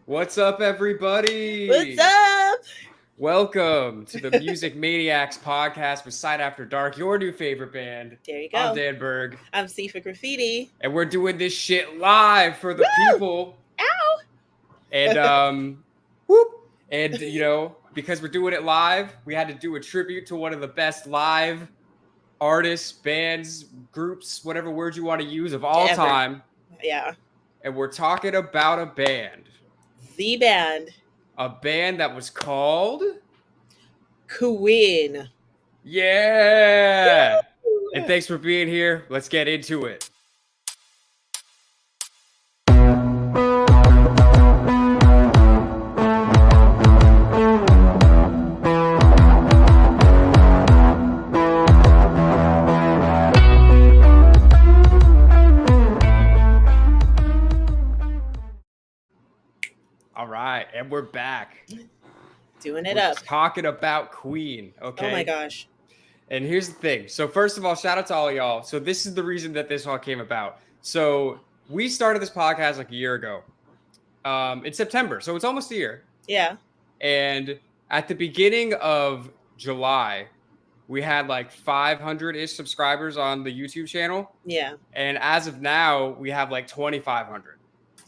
What's up, everybody? What's up? Welcome to the Music Maniacs podcast with Sight After Dark, your new favorite band. There you go. I'm Dan Berg. I'm Sifa Graffiti. And we're doing this shit live for the people. Ow! And, whoop. And, because we're doing it live, we had to do a tribute to one of the best live artists, bands, groups, whatever word you want to use of all time. Yeah. And we're talking about a band. The band. A band that was called Queen. Yeah. Woo! And thanks for being here. Let's get into it. All right, and we're back. Doing it up. Talking about Queen, okay? Oh my gosh. And here's the thing. So first of all, shout out to all y'all. So this is the reason that this all came about. So we started this podcast like a year ago. In September. So it's almost a year. Yeah. And at the beginning of July, we had like 500-ish subscribers on the YouTube channel. Yeah. And as of now, we have like 2,500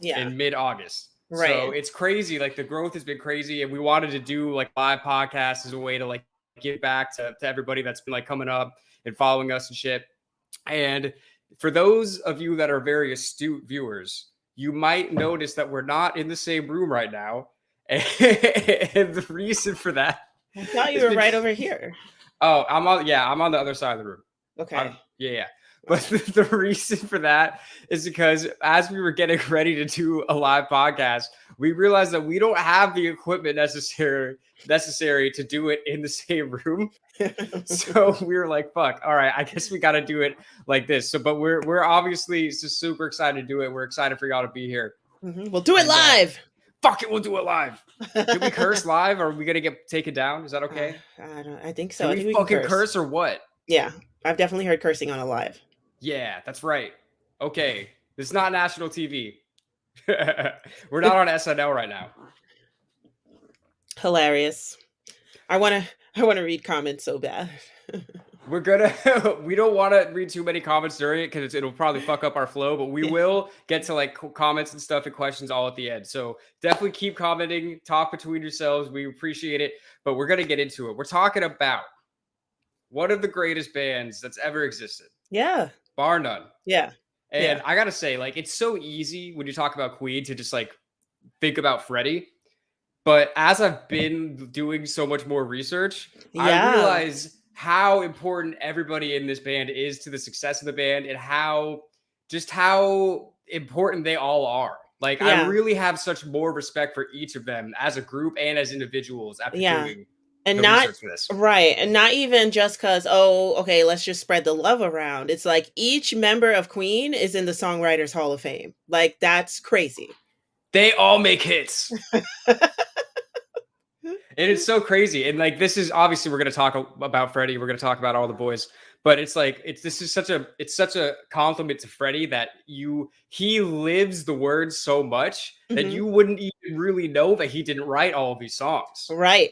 in mid-August. Right. So it's crazy. Like the growth has been crazy. And we wanted to do like live podcasts as a way to like give back to everybody that's been like coming up and following us and shit. And for those of you that are very astute viewers, you might notice that we're not in the same room right now. And the reason for that. I thought you were right over here. Oh, I'm on the other side of the room. Okay. Yeah. But the reason for that is because as we were getting ready to do a live podcast, we realized that we don't have the equipment necessary to do it in the same room. So we were like, fuck, all right, I guess we got to do it like this. So, but we're obviously just super excited to do it. We're excited for y'all to be here. Mm-hmm. We'll do it live. Fuck it, we'll do it live. Did we curse live? Or are we going to get taken down? Is that okay? I think so. Did we fucking curse or what? Yeah, I've definitely heard cursing on a live. Yeah, that's right. Okay, this is not national TV. We're not on SNL right now. Hilarious. I want to read comments so bad. We don't want to read too many comments during it because it'll probably fuck up our flow, but we will get to like comments and stuff and questions all at the end. So definitely keep commenting, talk between yourselves. We appreciate it, but we're going to get into it. We're talking about one of the greatest bands that's ever existed. Yeah. Bar none. Yeah. And I got to say, like, it's so easy when you talk about Queen to just like think about Freddie. But as I've been doing so much more research, I realize how important everybody in this band is to the success of the band and how important they all are. Like, I really have such more respect for each of them as a group and as individuals after doing and not right. And not even just because, let's just spread the love around. It's like each member of Queen is in the Songwriters Hall of Fame. Like, that's crazy. They all make hits. And it's so crazy. And like, this is obviously, we're going to talk about Freddie. We're going to talk about all the boys, but it's like, it's such a compliment to Freddie that he lives the words so much that you wouldn't even really know that he didn't write all of these songs. Right.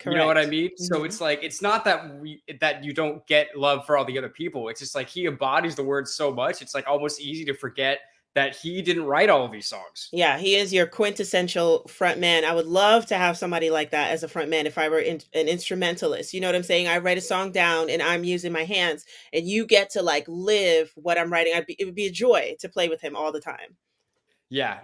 Correct. You know what I mean? Mm-hmm. So it's like, it's not that you don't get love for all the other people. It's just like, he embodies the words so much. It's like almost easy to forget that he didn't write all of these songs. Yeah, he is your quintessential frontman. I would love to have somebody like that as a frontman if I were an instrumentalist. You know what I'm saying? I write a song down and I'm using my hands and you get to like live what I'm writing. It would be a joy to play with him all the time. Yeah,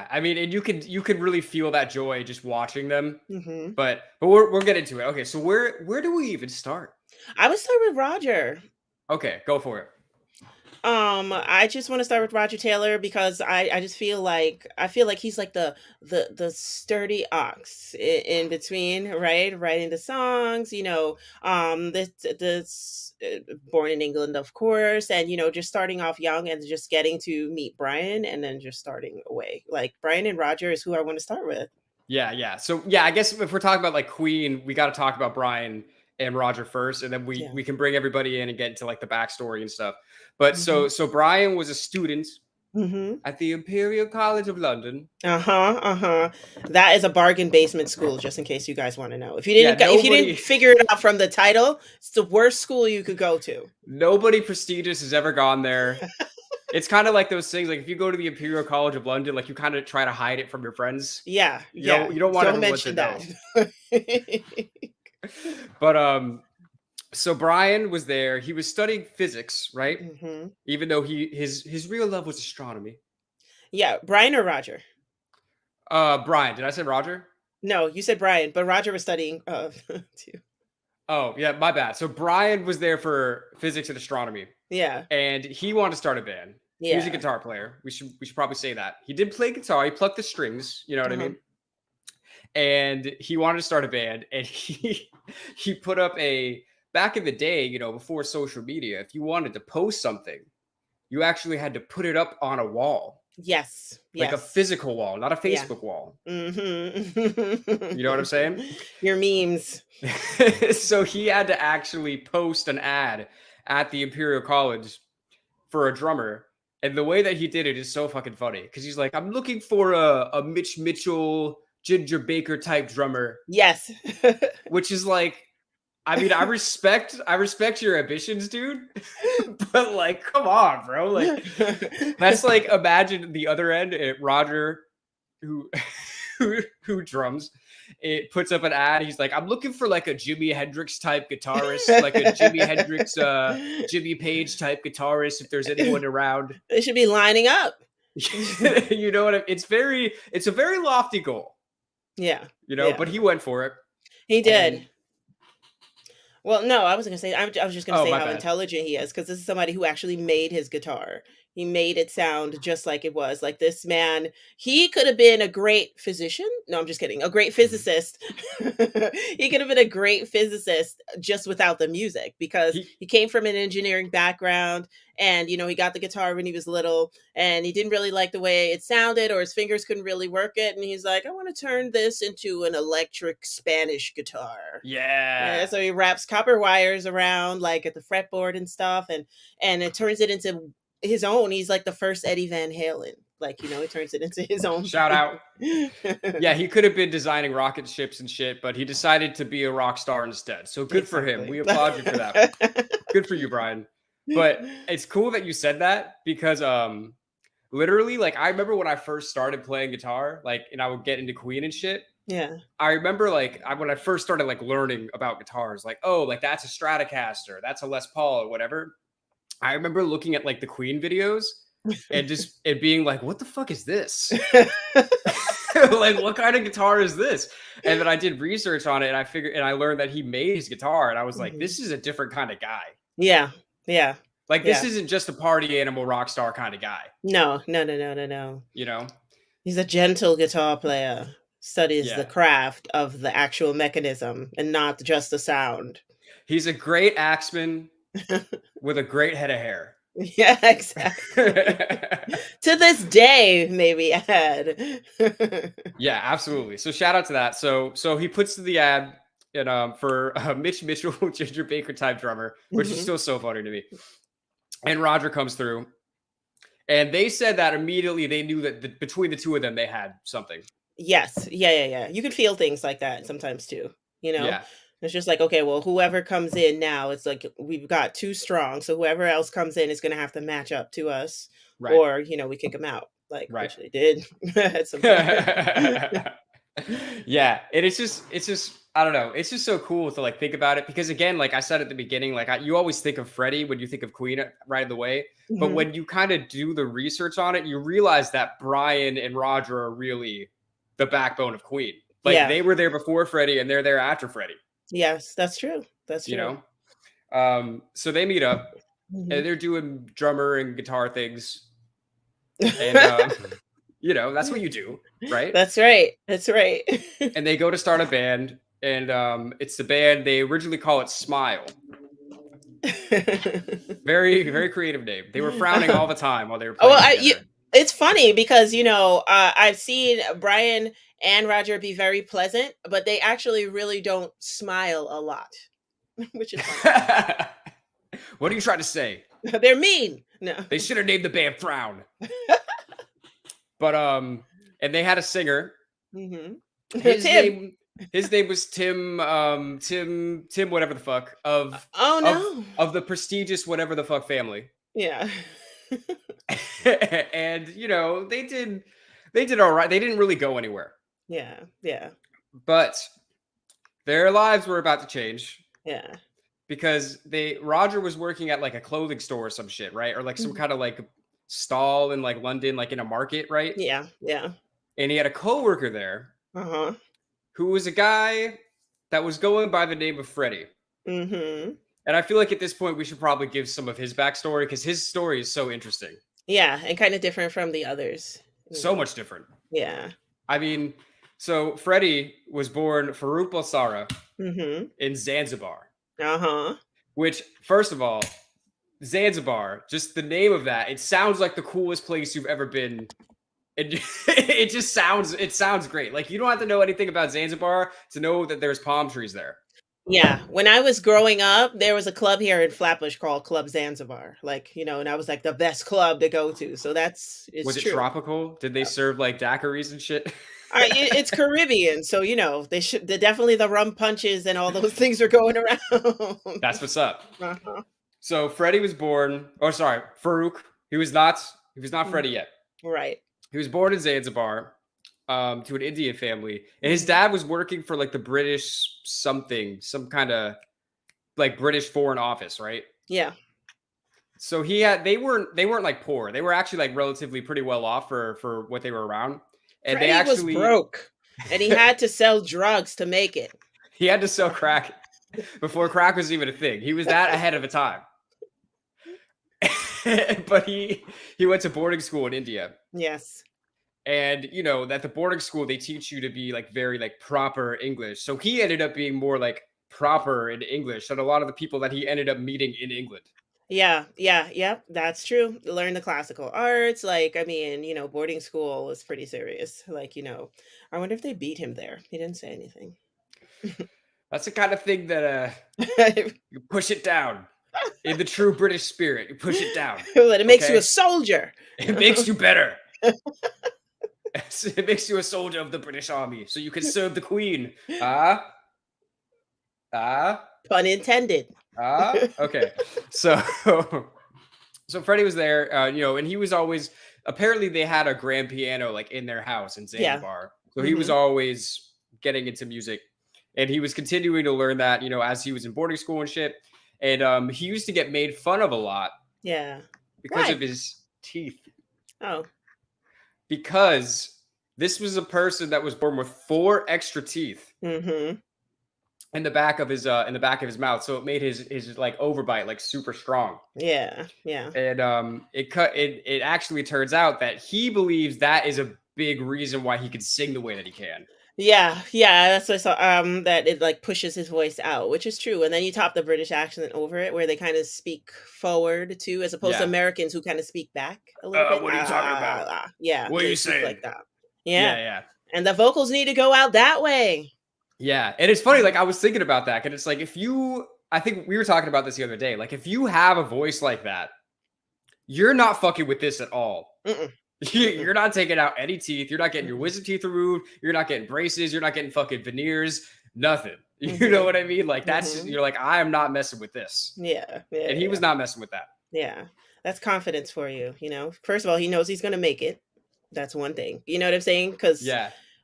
I mean, and you could really feel that joy just watching them. Mm-hmm. But we'll get into it. Okay, so where do we even start? I would start with Roger. Okay, go for it. I just want to start with Roger Taylor because I just feel like he's like the sturdy ox in between, right? Writing the songs, this born in England, of course, and just starting off young and just getting to meet Brian and then just starting away. Like Brian and Roger is who I want to start with. Yeah. So I guess if we're talking about like Queen, we got to talk about Brian and Roger first, and then we can bring everybody in and get into like the backstory and stuff. But so Brian was a student Mm-hmm. at the Imperial College of London. Uh-huh. Uh-huh. That is a bargain basement school, just in case you guys want to know. If you Yeah, didn't figure it out from the title, it's the worst school you could go to. nobody prestigious has ever gone there. It's kind of like those things, like if you go to the Imperial College of London, like you kind of try to hide it from your friends. Yeah, You don't want don't everyone to mention know. that. But so Brian was there. He was studying physics, right? Hmm. Even though his real love was astronomy. Yeah, Brian or Roger? Brian, did I say Roger? No, you said Brian, but Roger was studying too. Oh, yeah, my bad. So Brian was there for physics and astronomy, Yeah, and he wanted to start a band. He was a yeah. guitar player. We should probably say that. He did play guitar. He plucked the strings, you know what I Uh-huh. mean? And he wanted to start a band, and he put up back in the day, before social media, if you wanted to post something, you actually had to put it up on a wall, Yes, like a yes. physical wall, not a Yeah. Facebook wall. Mm-hmm. You know what I'm saying? Your memes. So he had to actually post an ad at the Imperial College for a drummer. And the way that he did it is so fucking funny because he's like, I'm looking for a Mitch Mitchell, Ginger Baker type drummer, Yes. which is like, I mean, I respect your ambitions, dude. But like, come on, bro. Like, that's like, imagine the other end, Roger, who who drums. It puts up an ad. He's like, I'm looking for like a Jimi Hendrix type guitarist, like a Jimi Hendrix, Jimmy Page type guitarist. If there's anyone around, They should be lining up. you know what? It's a very lofty goal, Yeah. But he went for it. He did. And, Well, no, I wasn't gonna say. I was just gonna oh, say my how bad. intelligent he is, because this is somebody who actually made his guitar. He made it sound just like it was. Like this man, he could have been a great physician. No, I'm just kidding. A great physicist. He could have been a great physicist just without the music, because he came from an engineering background, and he got the guitar when he was little, and he didn't really like the way it sounded, or his fingers couldn't really work it, and he's like, I want to turn this into an electric Spanish guitar. Yeah. So he wraps copper wires around like at the fretboard and stuff, and it turns it into his own. He's like the first Eddie Van Halen. Like, he turns it into his own. Shout out. Yeah, he could have been designing rocket ships and shit, but he decided to be a rock star instead. So good for him. We applaud you for that. Good for you, Brian. But it's cool that you said that, because literally, like, I remember when I first started playing guitar, like, and I would get into Queen and shit. Yeah. I remember like when I first started like learning about guitars, like, oh, like that's a Stratocaster, that's a Les Paul or whatever. I remember looking at like the Queen videos and just it being like, what the fuck is this? Like, what kind of guitar is this? And then I did research on it, and I learned that he made his guitar, and I was like, this is a different kind of guy. Yeah. Yeah. Like, this isn't just a party animal rock star kind of guy. No. He's a gentle guitar player. Studies the craft of the actual mechanism and not just the sound. He's a great axeman with a great head of hair. Yeah, exactly. To this day, maybe add. Yeah, absolutely. So shout out to that. So he puts the ad in for Mitch Mitchell, Ginger Baker type drummer, which is still so funny to me. And Roger comes through, and they said that immediately they knew that between the two of them they had something. Yes. Yeah. You can feel things like that sometimes too. Yeah. It's just like, okay, well, whoever comes in now, it's like we've got too strong. So whoever else comes in is going to have to match up to us. Right. Or, we kick them out. Like, which they did at some point. Yeah. And it's just, I don't know. It's just so cool to like think about it, because again, like I said at the beginning, like you always think of Freddie when you think of Queen right away. But when you kind of do the research on it, you realize that Brian and Roger are really the backbone of Queen. Like they were there before Freddie, and they're there after Freddie. Yes, that's true. That's true. So they meet up, and they're doing drummer and guitar things. And that's what you do, right? That's right. And they go to start a band, and it's the band, they originally call it Smile. Very, very creative name. They were frowning all the time while they were playing it's funny because I've seen Brian and Roger be very pleasant, but they actually really don't smile a lot, which is funny. What are you trying to say? They're mean. No, they should have named the band Frown. But and they had a singer. Mm-hmm. His Tim. name his name was Tim Tim whatever the fuck Oh no. of the prestigious whatever the fuck family. Yeah. And you know, they did all right. They didn't really go anywhere. Yeah. Yeah. But their lives were about to change Yeah. because Roger was working at like a clothing store or some shit, right? Or like some Mhm. kind of like stall in like London, like in a market, right? Yeah. Yeah. And he had a coworker there Uh-huh. who was a guy that was going by the name of Freddie. Mm-hmm. And I feel like at this point we should probably give some of his backstory because his story is so interesting. Yeah, and kind of different from the others. So much different. Yeah. I mean, so Freddie was born Farouk Balsara Mm-hmm. in Zanzibar, Uh-huh. which, first of all, Zanzibar, just the name of that, it sounds like the coolest place you've ever been. It just sounds great. Like you don't have to know anything about Zanzibar to know that there's palm trees there. Yeah. When I was growing up, there was a club here in Flatbush called Club Zanzibar. Like, and I was like the best club to go to. So it's Was it true. tropical? Did they serve like daiquiris and shit? It's Caribbean, so they definitely the rum punches and all those things are going around. That's what's up. Uh-huh. So Freddie was born. Oh, sorry, Farouk. He was not Freddie yet. Right. He was born in Zanzibar, to an Indian family, and his dad was working for like the British some kind of like British Foreign Office, right? Yeah. So they weren't like poor. They were actually like relatively pretty well off for what they were around. And Freddie they actually was broke, and he had to sell drugs to make it. He had to sell crack before crack was even a thing. He was that ahead of the time. But he went to boarding school in India. Yes. And at the boarding school they teach you to be like very like proper English. So he ended up being more like proper in English than a lot of the people that he ended up meeting in England. Yeah, that's true. Learn the classical arts. Like, I mean, boarding school was pretty serious. Like, I wonder if they beat him there. He didn't say anything. That's the kind of thing that you push it down. In the true British spirit, you push it down. But it makes you a soldier. It makes you better. It makes you a soldier of the British Army, so you can serve the Queen. Pun intended. Okay. So Freddie was there, and he was always, apparently they had a grand piano like in their house in Zanzibar. Yeah. So he was always getting into music, and he was continuing to learn that, as he was in boarding school and shit. And he used to get made fun of a lot. Yeah. Because of his teeth. Oh. Because this was a person that was born with 4 extra teeth. Mm-hmm. In the back of his mouth, so it made his like overbite like super strong. Yeah. And it actually turns out that he believes that is a big reason why he can sing the way that he can. Yeah, that's what I saw. That it like pushes his voice out, which is true. And then you top the British accent over it, where they kind of speak forward too, as opposed to Americans who kind of speak back a little bit. What are you talking about? Yeah, what are you saying? Like that. Yeah, yeah. And the vocals need to go out that way. Yeah, and it's funny. Like I was thinking about that, and it's like I think we were talking about this the other day. Like if you have a voice like that, you're not fucking with this at all. Mm-mm. You're not taking out any teeth. You're not getting your wisdom teeth removed. You're not getting braces. You're not getting fucking veneers. Nothing. You know what I mean? Like that's you're like, I am not messing with this. Yeah. And he was not messing with that. Yeah. That's confidence for you. First of all, he knows he's gonna make it. That's one thing. You know what I'm saying? Because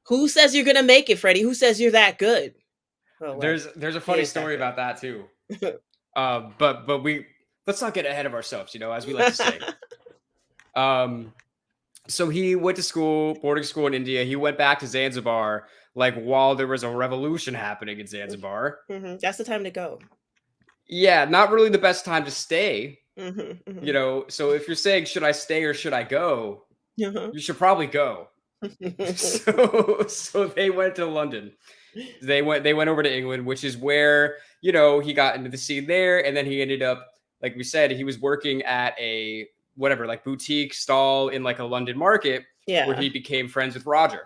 who says you're gonna make it, Freddie? Who says you're that good? Oh, well, there's a funny story about that too. But let's not get ahead of ourselves, as we like to say. So he went to boarding school in India. He went back to Zanzibar, like while there was a revolution happening in Zanzibar. Mm-hmm. That's the time to go. Yeah, not really the best time to stay. So if you're saying, should I stay or should I go? You should probably go. So they went to London. They went over to England, which is where, he got into the scene there. And then he ended up, like we said, he was working at a whatever, like boutique stall in like a London market where he became friends with Roger.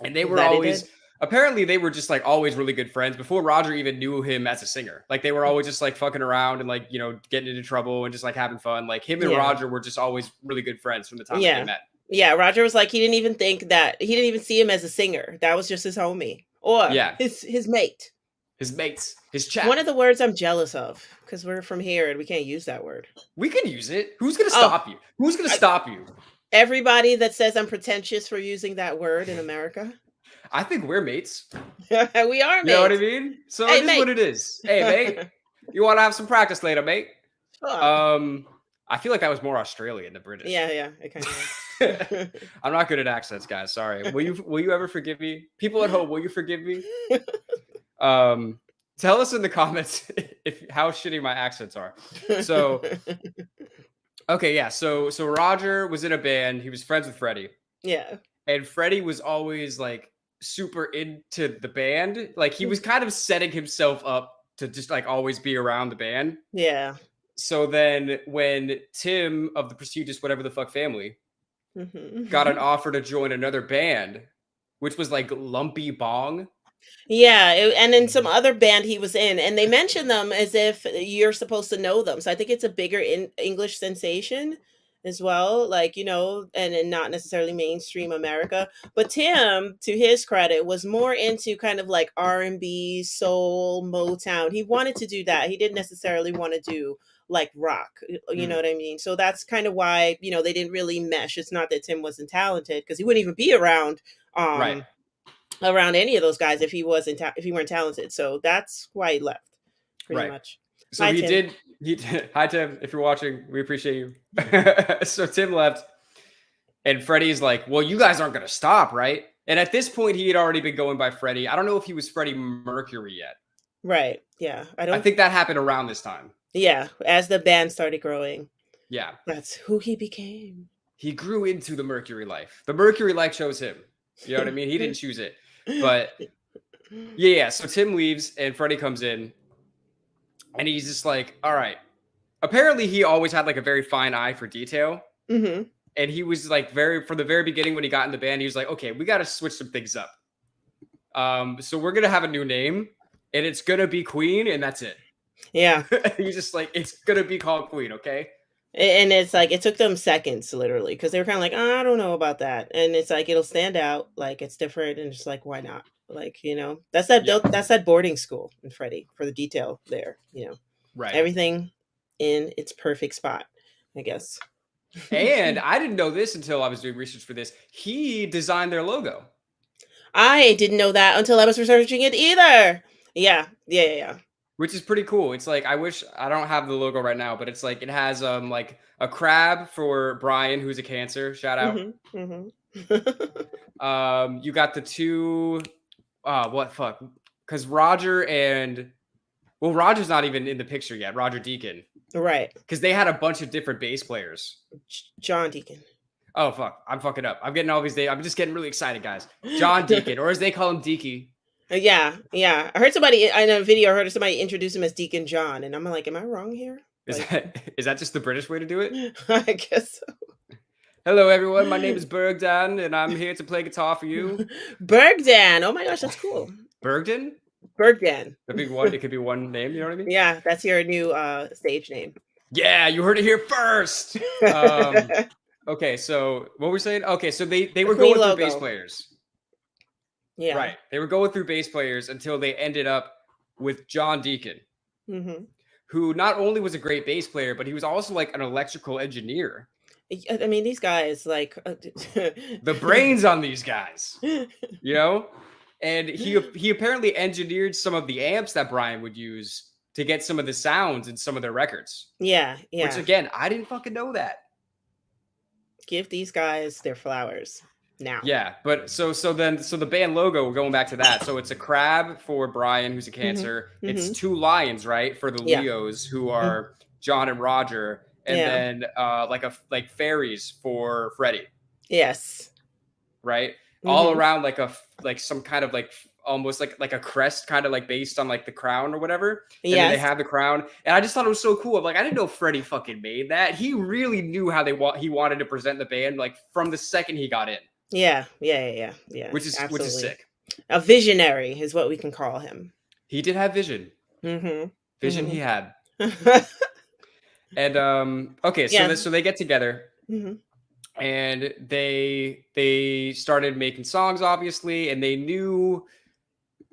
And they were always, apparently they were just like always really good friends before Roger even knew him as a singer. Like they were always just like fucking around and like, you know, getting into trouble and just like having fun. Like him and Yeah. Roger were just always really good friends from the time that they met. Yeah, Roger was like, he didn't even see him as a singer. That was just his homie or his mate. His mates, his chat. One of the words I'm jealous of, because we're from here and we can't use that word. We can use it. Who's going to stop you? Who's going to stop you? Everybody that says I'm pretentious for using that word in America. I think we're mates. We are mates. You know what I mean? So it is what it is. Hey, mate. You want to have some practice later, mate? Sure. I feel like that was more Australian than British. Yeah, it kind of is. I'm not good at accents, guys. Sorry. Will you ever forgive me? People at home, will you forgive me? Tell us in the comments how shitty my accents are. So okay, yeah. So Roger was in a band. He was friends with Freddie. Yeah. And Freddie was always like super into the band. Like he was kind of setting himself up to just like always be around the band. Yeah. So then when Tim of the prestigious whatever the fuck family got an offer to join another band, which was like Lumpy Bong. Yeah, and in some other band he was in, and they mention them as if you're supposed to know them. So I think it's a bigger English sensation as well, like, you know, and not necessarily mainstream America. But Tim, to his credit, was more into kind of like R&B, soul, Motown. He wanted to do that. He didn't necessarily want to do like rock, you know what I mean? So that's kind of why, you know, they didn't really mesh. It's not that Tim wasn't talented, because he wouldn't even be around around any of those guys if he weren't talented. So that's why he left, pretty much. So hi, Tim. Hi Tim, if you're watching, we appreciate you. So Tim left, and Freddie's like, well, you guys aren't going to stop, right? And at this point, he had already been going by Freddie. I don't know if he was Freddie Mercury yet. Right. Yeah. I think that happened around this time. Yeah. As the band started growing. Yeah. That's who he became. He grew into the Mercury life. The Mercury life chose him. You know what I mean? He didn't choose it. But yeah. So Tim leaves and Freddie comes in. And he's just like, all right. Apparently, he always had like a very fine eye for detail. Mm-hmm. And he was like from the very beginning when he got in the band, he was like, okay, we got to switch some things up. So we're going to have a new name and it's going to be Queen. And that's it. Yeah. He's just like, it's going to be called Queen. Okay. And it's like, it took them seconds, literally, because they were kind of like, I don't know about that. And it's like, it'll stand out. Like, it's different. And it's like, why not? Like, you know, that's that boarding school in Freddie for the detail there, you know, right. Everything in its perfect spot, I guess. And I didn't know this until I was doing research for this. He designed their logo. I didn't know that until I was researching it either. Yeah. Which is pretty cool. It's like, I wish I don't have the logo right now, but it's like, it has like a crab for Brian, who's a Cancer. Shout out. You got the two, what fuck? Because Roger's not even in the picture yet. Roger Deacon. Right. Because they had a bunch of different bass players. John Deacon. Oh, fuck. I'm fucking up. I'm getting all these names. I'm just getting really excited, guys. John Deacon, or as they call him, Deaky. Yeah. I heard somebody in a video. I heard somebody introduce him as Deacon John, and I'm like, am I wrong here? Is that just the British way to do it? I guess so. Hello, everyone. My name is Berg Dan, and I'm here to play guitar for you. Berg Dan. Oh my gosh, that's cool. Bergdan? Bergdan. It could be one name. You know what I mean? Yeah, that's your new stage name. Yeah, you heard it here first. Okay, so what were we saying? Okay, so they were going through bass players. Yeah. Right. They were going through bass players until they ended up with John Deacon, who not only was a great bass player, but he was also like an electrical engineer. I mean, these guys, like... the brains on these guys, you know? And he apparently engineered some of the amps that Brian would use to get some of the sounds in some of their records. Yeah. Which, again, I didn't fucking know that. Give these guys their flowers now. Yeah, but so the band logo, we're going back to that. So it's a crab for Brian, who's a Cancer. It's two lions, right, for the Leos, who are John and Roger, and then like fairies for Freddie. Yes. Right? All around like some kind of like almost like a crest, kind of like based on like the crown or whatever. And then they have the crown. And I just thought it was so cool. Like, I didn't know Freddie fucking made that. He really knew how he wanted to present the band, like from the second he got in. Yeah. Which is sick. A visionary is what we can call him. He did have vision. Mhm. Vision he Mhm. had. And okay, Yeah. so they get together Mhm. and they started making songs, obviously, and they knew.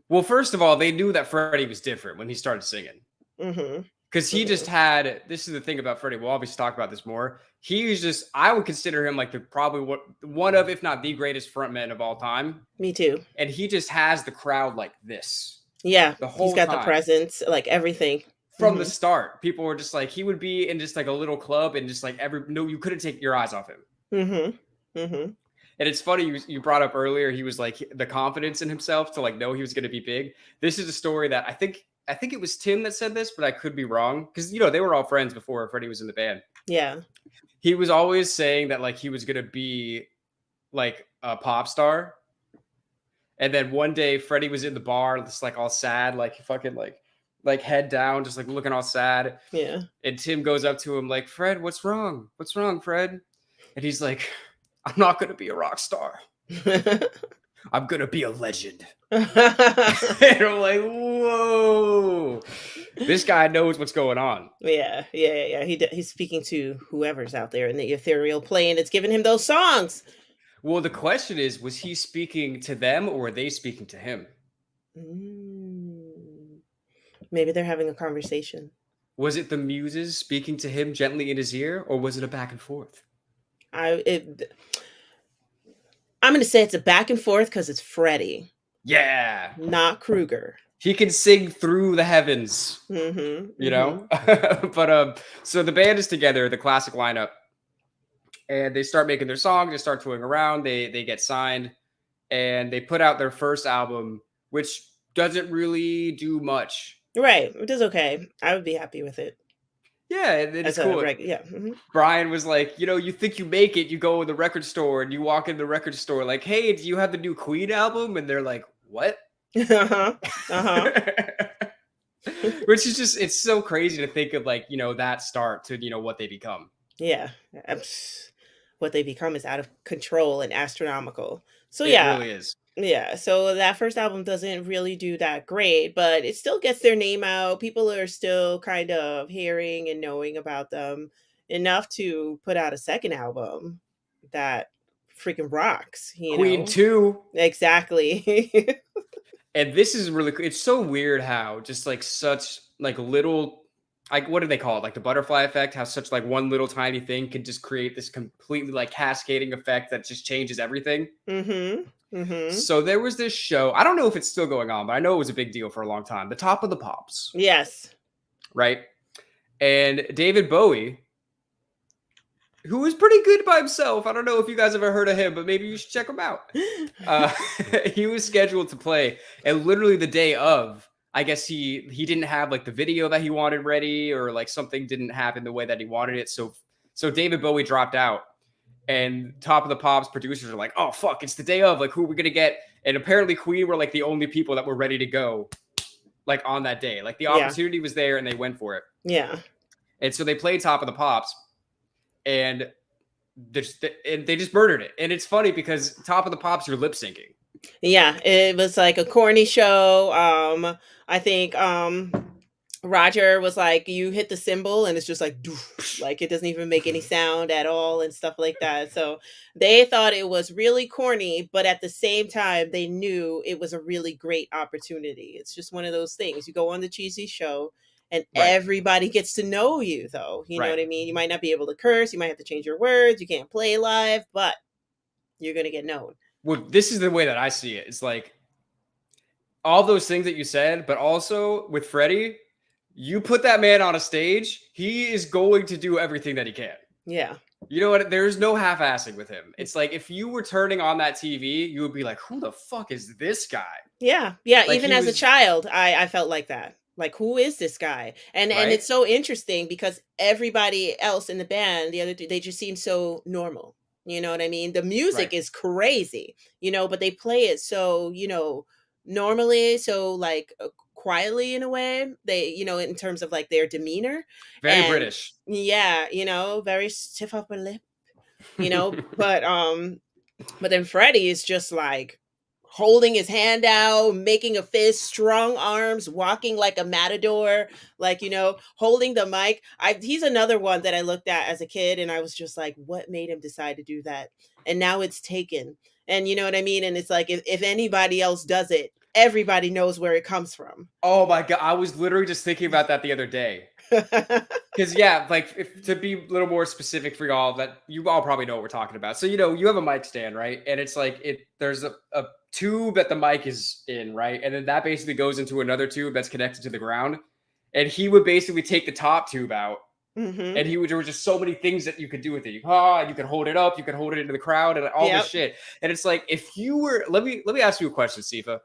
Well, first of all, they knew that Freddie was different when he started singing. Mhm. Because he just Mhm. had, this is the thing about Freddie. We'll obviously talk about this more. He was just, I would consider him like the probably one of, if not the greatest frontman of all time. Me too. And he just has the crowd like this Yeah, the he's whole got the time presence, like everything. from the Mhm. start. People were just like, he would be in just like a little club and just like no, you couldn't take your eyes off him. Mhm. Mhm. And it's funny you brought up earlier. He was like the confidence in himself to like know he was going to be big. This is a story that I think it was Tim that said this, but I could be wrong because they were all friends before Freddie was in the band. Yeah. He was always saying that like he was going to be like a pop star, and then one day Freddie was in the bar, just like all sad, like fucking like head down, just like looking all sad. Yeah. And Tim goes up to him like, "Fred, what's wrong? What's wrong, Fred?" And he's like, "I'm not going to be a rock star. I'm going to be a legend." And I'm like, whoa, this guy knows what's going on. Yeah, yeah. He's speaking to whoever's out there in the ethereal plane that's giving him those songs. Well, the question is, was he speaking to them or were they speaking to him? Mm. Maybe they're having a conversation. Was it the muses speaking to him gently in his ear, or was it a back and forth? I it, I'm going to say it's a back and forth because it's Freddie, Yeah. not Kruger. He can sing through the heavens, Mhm. you know? Mhm. But so the band is together, the classic lineup, and they start making their song, they start touring around, they get signed, and they put out their first album, which doesn't really do much. Right. It is okay. I would be happy with it Yeah, and as it's a cool. yeah. Mhm. Brian was like, you think you make it, you go in the record store and you walk in the record store like, "Hey, do you have the new Queen album?" And they're like, "What?" Uh-huh. Uh-huh. Which is just, it's so crazy to think of like, that start to, what they become. Yeah. What they become is out of control and astronomical. So It yeah, really is. yeah. So that first album doesn't really do that great, but it still gets their name out. People are still kind of hearing and knowing about them enough to put out a second album that freaking rocks, you Queen know? 2. Exactly. And this is really it's so weird how just like such like little, like, what do they call it? Like the butterfly effect, how such like one little tiny thing can just create this completely like cascading effect that just changes everything. Mhm. Mhm. So there was this show. I don't know if it's still going on, but I know it was a big deal for a long time. The Top of the Pops, Yes. right? And David Bowie, who is pretty good by himself. I don't know if you guys ever heard of him, but maybe you should check him out. Uh, he was scheduled to play, and literally the day of, I guess he didn't have like the video that he wanted ready, or like something didn't happen the way that he wanted it. So David Bowie dropped out, and Top of the Pops producers are like, "Oh fuck, it's the day of. Like, who are we gonna get?" And apparently Queen were like the only people that were ready to go, like on that day. Like the Yeah. opportunity was there, and they went for it. Yeah. And so they played Top of the Pops, and they just murdered it. And it's funny because Top of the Pops, you're lip syncing. Yeah, it was like a corny show. I think Roger was like, "You hit the cymbal, and it's just like, doof, like it doesn't even make any sound at all, and stuff like that." So they thought it was really corny, but at the same time, they knew it was a really great opportunity. It's just one of those things. You go on the cheesy show, and Right, everybody gets to know you, though. You know right. what I mean? You might not be able to curse, you might have to change your words, you can't play live, but you're gonna get known. Well, this is the way that I see it. It's like all those things that you said, but also with Freddie, you put that man on a stage, he is going to do everything that he can. Yeah. You know what? There's no half-assing with him. It's like if you were turning on that TV, you would be like, "Who the fuck is this guy?" Yeah, yeah, Like even he as a was child, I felt like that. Like, who is this guy? And right, it's so interesting because everybody else in the band, the other two, they just seem so normal. You know what I mean? The right. music is crazy, but they play it so, normally, so like quietly in a way. They, in terms of like their demeanor. Very And British. yeah, very stiff upper lip, but then Freddie is just like holding his hand out, making a fist, strong arms, walking like a matador, like, holding the mic. He's another one that I looked at as a kid and I was just like, what made him decide to do that? And now it's taken. And you know what I mean? And it's like, if anybody else does it, everybody knows where it comes from. Oh my God. I was literally just thinking about that the other day. Because like to be a little more specific for y'all, that you all probably know what we're talking about. So you have a mic stand, right? And it's like there's a tube that the mic is in, right? And then that basically goes into another tube that's connected to the ground. And he would basically take the top tube out, Mm-hmm. and there were just so many things that you could do with it. You could hold it up, you could hold it into the crowd, and all this shit. And it's like, if you were, let me ask you a question, Sifa.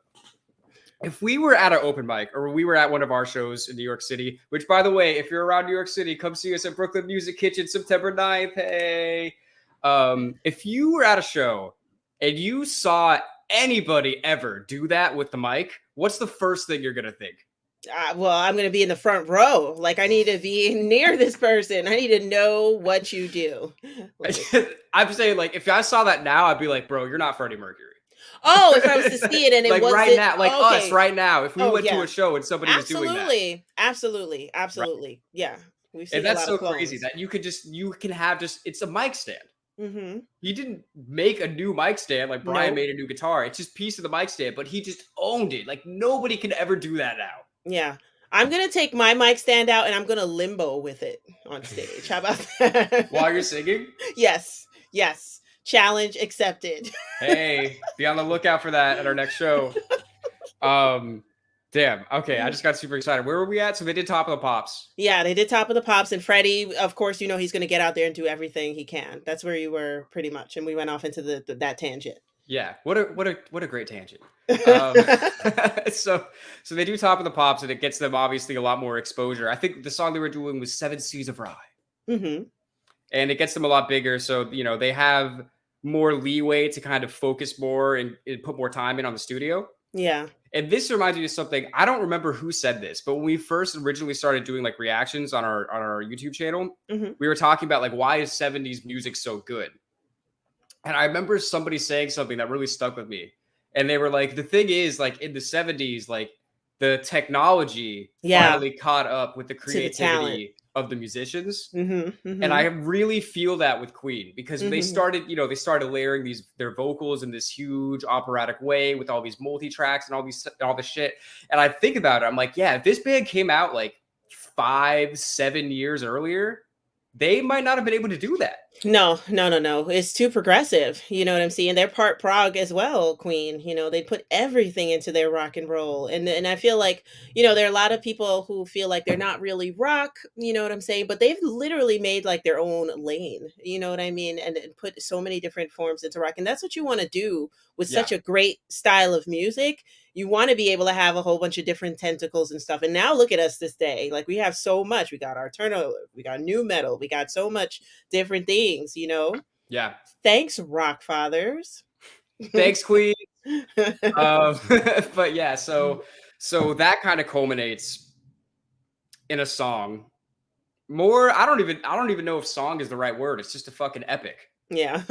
If we were at an open mic or we were at one of our shows in New York City, which, by the way, if you're around New York City, come see us at Brooklyn Music Kitchen September 9th. Hey, if you were at a show and you saw anybody ever do that with the mic, what's the first thing you're going to think? Well, I'm going to be in the front row. Like, I need to be near this person. I need to know what you do. I'm saying, like, if I saw that now, I'd be like, bro, you're not Freddie Mercury. Oh, if I was to see it and it like wasn't right now, like us right now, if we went yeah. to a show and somebody was doing that. Absolutely. Right. Yeah. We've seen and that's so crazy that you can have it's a mic stand. Mm-hmm. He didn't make a new mic stand like Brian made a new guitar. It's just a piece of the mic stand, but he just owned it. Like nobody can ever do that now. Yeah. I'm going to take my mic stand out and I'm going to limbo with it on stage. How about that? While you're singing? Yes. Challenge accepted. Hey, be on the lookout for that at our next show. Damn. Okay, I just got super excited. Where were we at? So they did Top of the Pops. Yeah, they did Top of the Pops, and Freddie, of course, he's going to get out there and do everything he can. That's where you were pretty much, and we went off into that tangent. Yeah, what a great tangent. So they do Top of the Pops, and it gets them obviously a lot more exposure. I think the song they were doing was 7 Seas of Rye. Mm-hmm. And it gets them a lot bigger. So, they have more leeway to kind of focus more and put more time in on the studio. Yeah. And this reminds me of something. I don't remember who said this, but when we first originally started doing like reactions on our YouTube channel, mm-hmm. we were talking about like, why is 70s music so good? And I remember somebody saying something that really stuck with me. And they were like, the thing is, like in the 70s, like the technology finally caught up with the creativity of the musicians. Mm-hmm, mm-hmm. And I really feel that with Queen because they started, they started layering their vocals in this huge operatic way with all these multi-tracks and all this shit. And I think about it, I'm like, yeah, if this band came out like 5-7 years earlier, they might not have been able to do that. No. It's too progressive. You know what I'm saying? They're part prog as well, Queen. They put everything into their rock and roll. And I feel like, there are a lot of people who feel like they're not really rock, you know what I'm saying? But they've literally made like their own lane, you know what I mean? And put so many different forms into rock. And that's what you want to do with such a great style of music. You want to be able to have a whole bunch of different tentacles and stuff. And now look at us this day. Like we have so much. We got our alternative, we got new metal, we got so much different things, Yeah. Thanks, rock fathers. Thanks, Queen. But yeah, so that kind of culminates in a song. I don't even know if song is the right word. It's just a fucking epic. Yeah.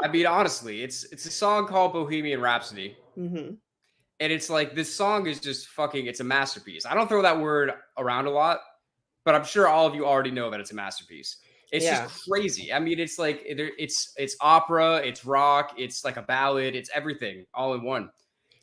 I mean, honestly, it's a song called Bohemian Rhapsody. Mm-hmm. And it's like, this song is just it's a masterpiece. I don't throw that word around a lot, but I'm sure all of you already know that it's a masterpiece. It's just crazy. I mean, it's like, it's opera, it's rock, it's like a ballad, it's everything all in one.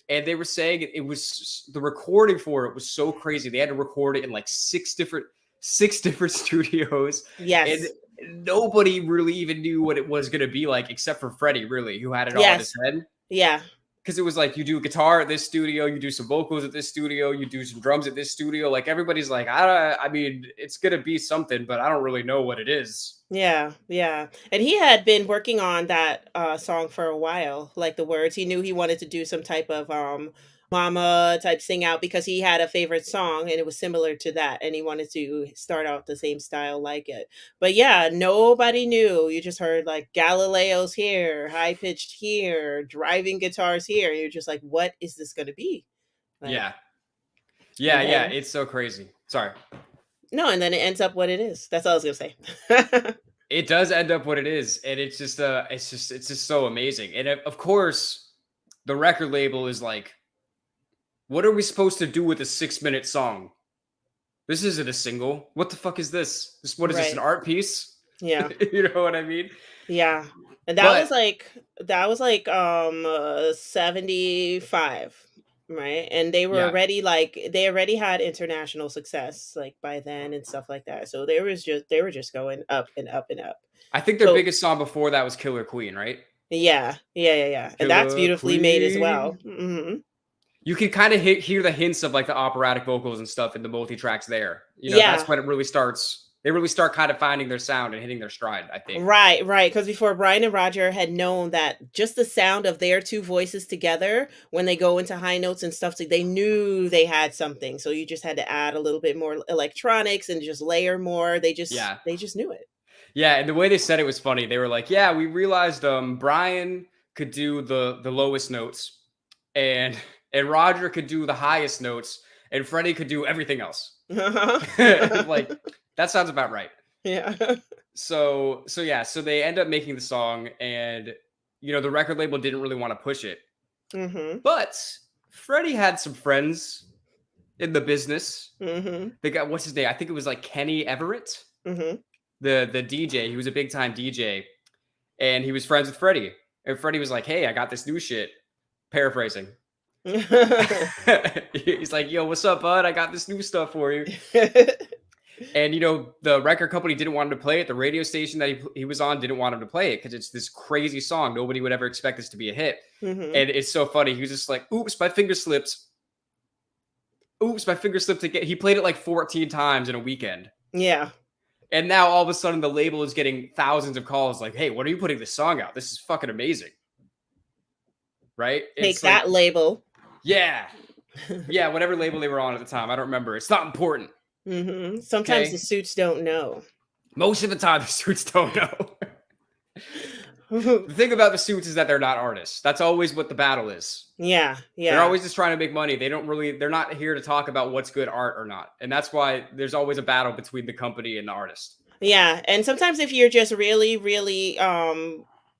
And they were saying it was, the recording for it was so crazy. They had to record it in like six different studios. Yes. And nobody really even knew what it was going to be like, except for Freddie, really, who had it all in his head. Yeah. Because it was like, you do guitar at this studio, you do some vocals at this studio, you do some drums at this studio. Like everybody's like, I mean, it's going to be something, but I don't really know what it is. Yeah. And he had been working on that song for a while, like the words. He knew he wanted to do some type of mama type sing out because he had a favorite song and it was similar to that. And he wanted to start out the same style like it. But yeah, nobody knew. You just heard like Galileo's here, high pitched here, driving guitars here. You're just like, what is this going to be? Like, yeah. It's so crazy. Sorry. No, and then it ends up what it is. That's all I was going to say. It does end up what it is. And it's just so amazing. And of course, the record label is like, what are we supposed to do with a 6-minute song? This isn't a single. What the fuck is this? What is this, an Right. art piece? Yeah. You know what I mean? Yeah. And But that was like 75, right? And yeah, they already had international success like by then and stuff like that. So they were just going up and up and up. I think their So biggest song before that was Killer Queen, right? yeah. Yeah, yeah, yeah. And that's Killer beautifully made as well. Queen. You can kind of hear the hints of like the operatic vocals and stuff in the multi tracks there. You know, that's Yeah. when it really starts. They really start kind of finding their sound and hitting their stride, I think. Right, right. Because before Brian and Roger had known that just the sound of their two voices together when they go into high notes and stuff, so they knew they had something. So you just had to add a little bit more electronics and just layer more. Yeah. They just knew it. Yeah, and the way they said it was funny. They were like, "Yeah, we realized Brian could do the lowest notes, and Roger could do the highest notes, and Freddie could do everything else." Like that sounds about right. Yeah. So yeah, so they end up making the song, and the record label didn't really want to push it, Mhm. but Freddie had some friends in the business. Mhm. They got, what's his name? I think it was like Kenny Everett, Mhm. the DJ. He was a big time DJ, and he was friends with Freddie. And Freddie was like, "Hey, I got this new shit." Paraphrasing. He's like, "Yo, what's up, bud? I got this new stuff for you." And the record company didn't want him to play it. The radio station that he was on didn't want him to play it because it's this crazy song. Nobody would ever expect this to be a hit. Mhm. And it's so funny. He was just like, "Oops, my finger slipped. Oops, my finger slipped again." He played it like 14 times in a weekend. Yeah. And now all of a sudden the label is getting thousands of calls like, "Hey, when are you putting this song out? This is fucking amazing." Right? Take It's like, that label. yeah. Yeah, whatever label they were on at the time. I don't remember. It's not important. Mhm. Sometimes the Okay? suits don't know. Most of the time the suits don't know. The thing about the suits is that they're not artists. That's always what the battle is. Yeah, They're yeah. always just trying to make money. They're not here to talk about what's good art or not. And that's why there's always a battle between the company and the artist. Yeah, and sometimes if you're just really, really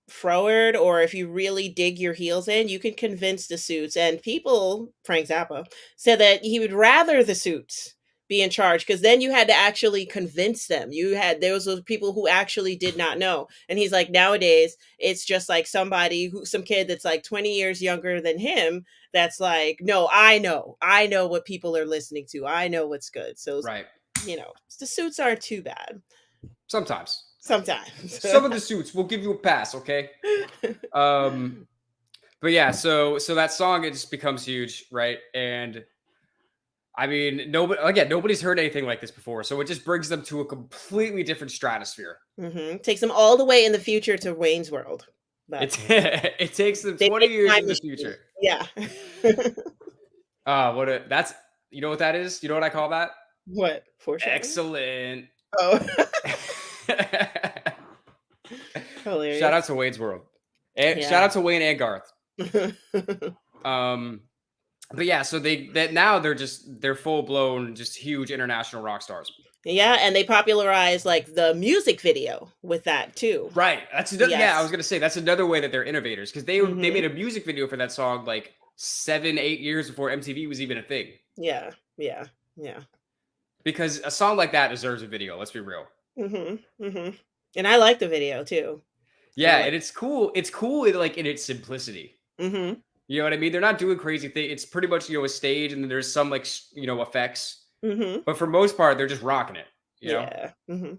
forward, or if you really dig your heels in, you can convince the suits. And people, Frank Zappa, said that he would rather the suits be in charge because then you had to actually convince them. There was those people who actually did not know. And he's like, nowadays it's just like some kid that's like 20 years younger than him that's like, no, I know what people are listening to. I know what's good. So Right. the suits aren't too bad. Sometimes. Sometimes. Some of the suits will give you a pass, okay? But yeah, so that song, it just becomes huge, right? And I mean, nobody's heard anything like this before, so it just brings them to a completely different stratosphere. Takes them all the way in the future to Wayne's World. But It takes them they 20 make a years time in the machine. future. Yeah. That's you know what that is? You know what I call that? What? Foreshadowing? Excellent. Oh. Hilarious. Shout out to Wayne's World. And shout out to Wayne and Garth. But yeah, so they're full blown, just huge international rock stars. Yeah, and they popularized like the music video with that too. Right. Yeah, I was gonna say that's another way that they're innovators, because they made a music video for that song like 7-8 years before MTV was even a thing. Yeah. Because a song like that deserves a video. Let's be real. And I like the video too. Yeah, and it's cool. It's cool in its simplicity. You know what I mean? They're not doing crazy things. It's pretty much a stage, and then there's some effects. But for most part, they're just rocking it. You know? Yeah.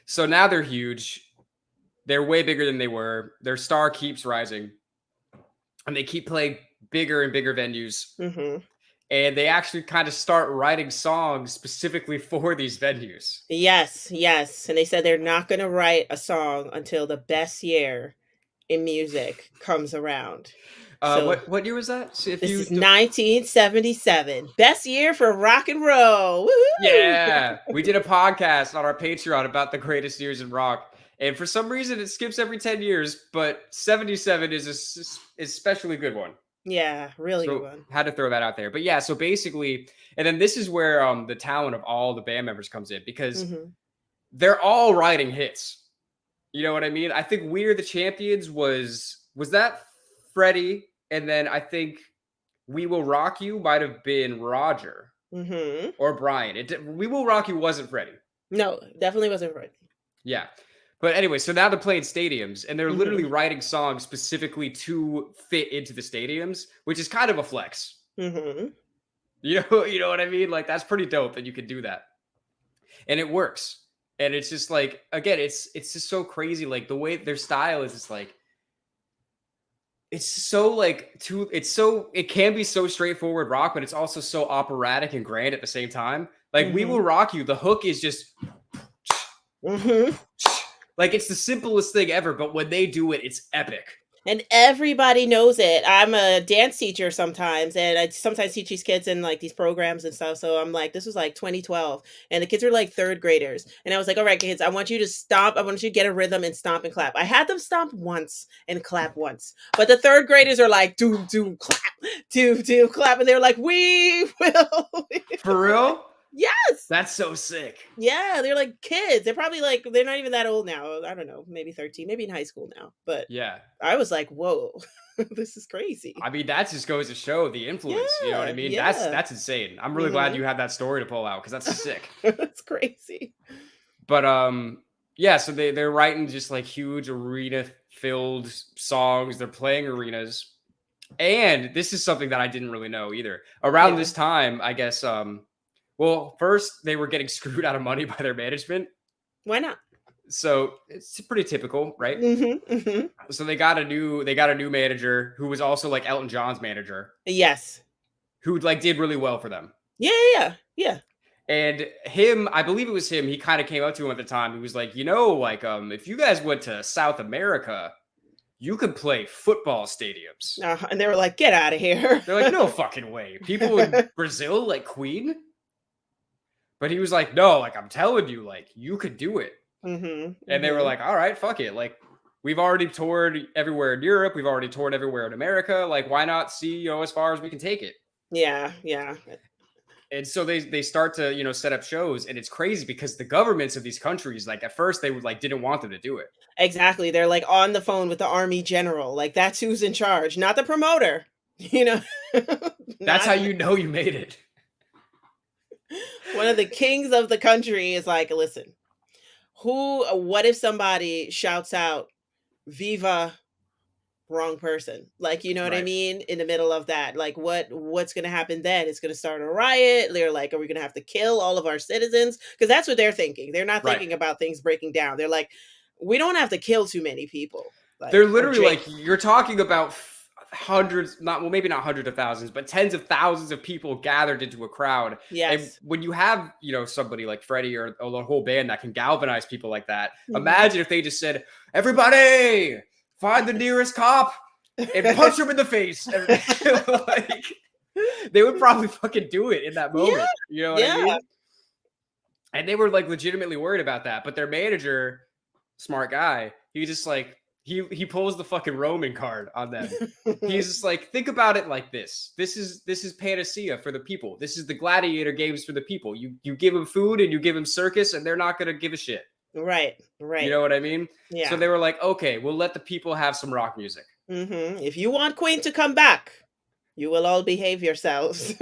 So now they're huge. They're way bigger than they were. Their star keeps rising, and they keep playing bigger and bigger venues. And they actually kind of start writing songs specifically for these venues. Yes. And they said they're not going to write a song until the best year in music comes around. What year was that? This is 1977. Best year for rock and roll. Woo-hoo! Yeah. We did a podcast on our Patreon about the greatest years in rock. And for some reason, it skips every 10 years, but 77 is a especially good one. Yeah, really good one. Had to throw that out there. But yeah, so basically, and then this is where the talent of all the band members comes in, because they're all writing hits. You know what I mean? I think We Are the Champions was that Freddie, And then I think We Will Rock You might have been Roger Mm-hmm. or Brian. We Will Rock You wasn't Freddie. No, definitely wasn't Freddie. Yeah. But anyway, so now they're playing stadiums and they're Mm-hmm. literally writing songs specifically to fit into the stadiums, which is kind of a flex. Mm-hmm. You know what I mean? Like that's pretty dope that you can do that. And it works. And it's just like again, it's just so crazy. Like the way their style is just like it's so like too it's so it can be so straightforward rock, but it's also so operatic and grand at the same time. Like We Will Mm-hmm. Rock You, the hook is just Mm-hmm. like it's the simplest thing ever, but when they do it, it's epic. And everybody knows it. I'm a dance teacher sometimes, and I sometimes teach these kids in like these programs and stuff. So I'm like, this was like 2012, and the kids are like third graders. And I was like, all right, kids, I want you to stomp. I want you to get a rhythm and stomp and clap. I had them stomp once and clap once, but the third graders are like, doom, doom, clap, doom, doom, clap. And they're like, we will. For real? Yes. That's so sick. Yeah, they're like kids. They're probably like they're not even that old now. I don't know, maybe 13, maybe in high school now. But Yeah. I was like, whoa, this is crazy. I mean, that just goes to show the influence. You know what I Yeah, mean? yeah. That's insane. I'm really glad Mhm. you had that story to pull out because that's sick. That's crazy. But yeah, so they're writing just like huge arena filled songs. They're playing arenas. And this is something that I didn't really know either. Around Yeah. this time, I guess well, first they were getting screwed out of money by their management. Why not? So it's pretty typical, right? Mhm, mhm. So they got a new manager who was also like Elton John's manager, Yes. who like did really well for them. Yeah, yeah, yeah. And him, I believe it was him, he kind of came up to him at the time. He was like, like if you guys went to South America, you could play football stadiums. And they were like, "Get out of here." They're like, no fucking way. People in Brazil like Queen. But he was like, no, like I'm telling you, like you could do it. Mhm, And they were mhm. like, all right, fuck it. Like we've already toured everywhere in Europe. We've already toured everywhere in America. Like why not see, as far as we can take it? Yeah, yeah. And so they start to, set up shows. And it's crazy because the governments of these countries, like at first they would like didn't want them to do it. Exactly. They're like on the phone with the army general. Like that's who's in charge, not the promoter. You know. That's how Not you know you made it. one of the kings of the country is like, listen, what if somebody shouts out "Viva" wrong person? Like, you know what I Right. mean? In the middle of that. Like what's gonna happen then? It's gonna start a riot. They're like, are we gonna have to kill all of our citizens? Because that's what they're thinking. They're not Right. thinking about things breaking down. They're like, we don't have to kill too many people. Like, They're or literally like, you're talking about hundreds, maybe not hundreds of thousands, but tens of thousands of people gathered into a crowd. And yes. when you have, somebody like Freddie or the whole band that can galvanize people like that, Mhm. imagine if they just said, everybody, find the nearest cop and punch him in the face. Like, they would probably fucking do it in that moment. Yeah. You know what I Yeah. mean? And they were like legitimately worried about that. But their manager, smart guy, he just like, he pulls the fucking Roman card on them. He's just like, think about it like this. This is panacea for the people. This is the gladiator games for the people. You give them food and you give them circus, and they're not gonna give a shit. Right. Right. You know what I mean? Yeah. So they were like, okay, we'll let the people have some rock music. If you want Queen to come back, you will all behave yourselves.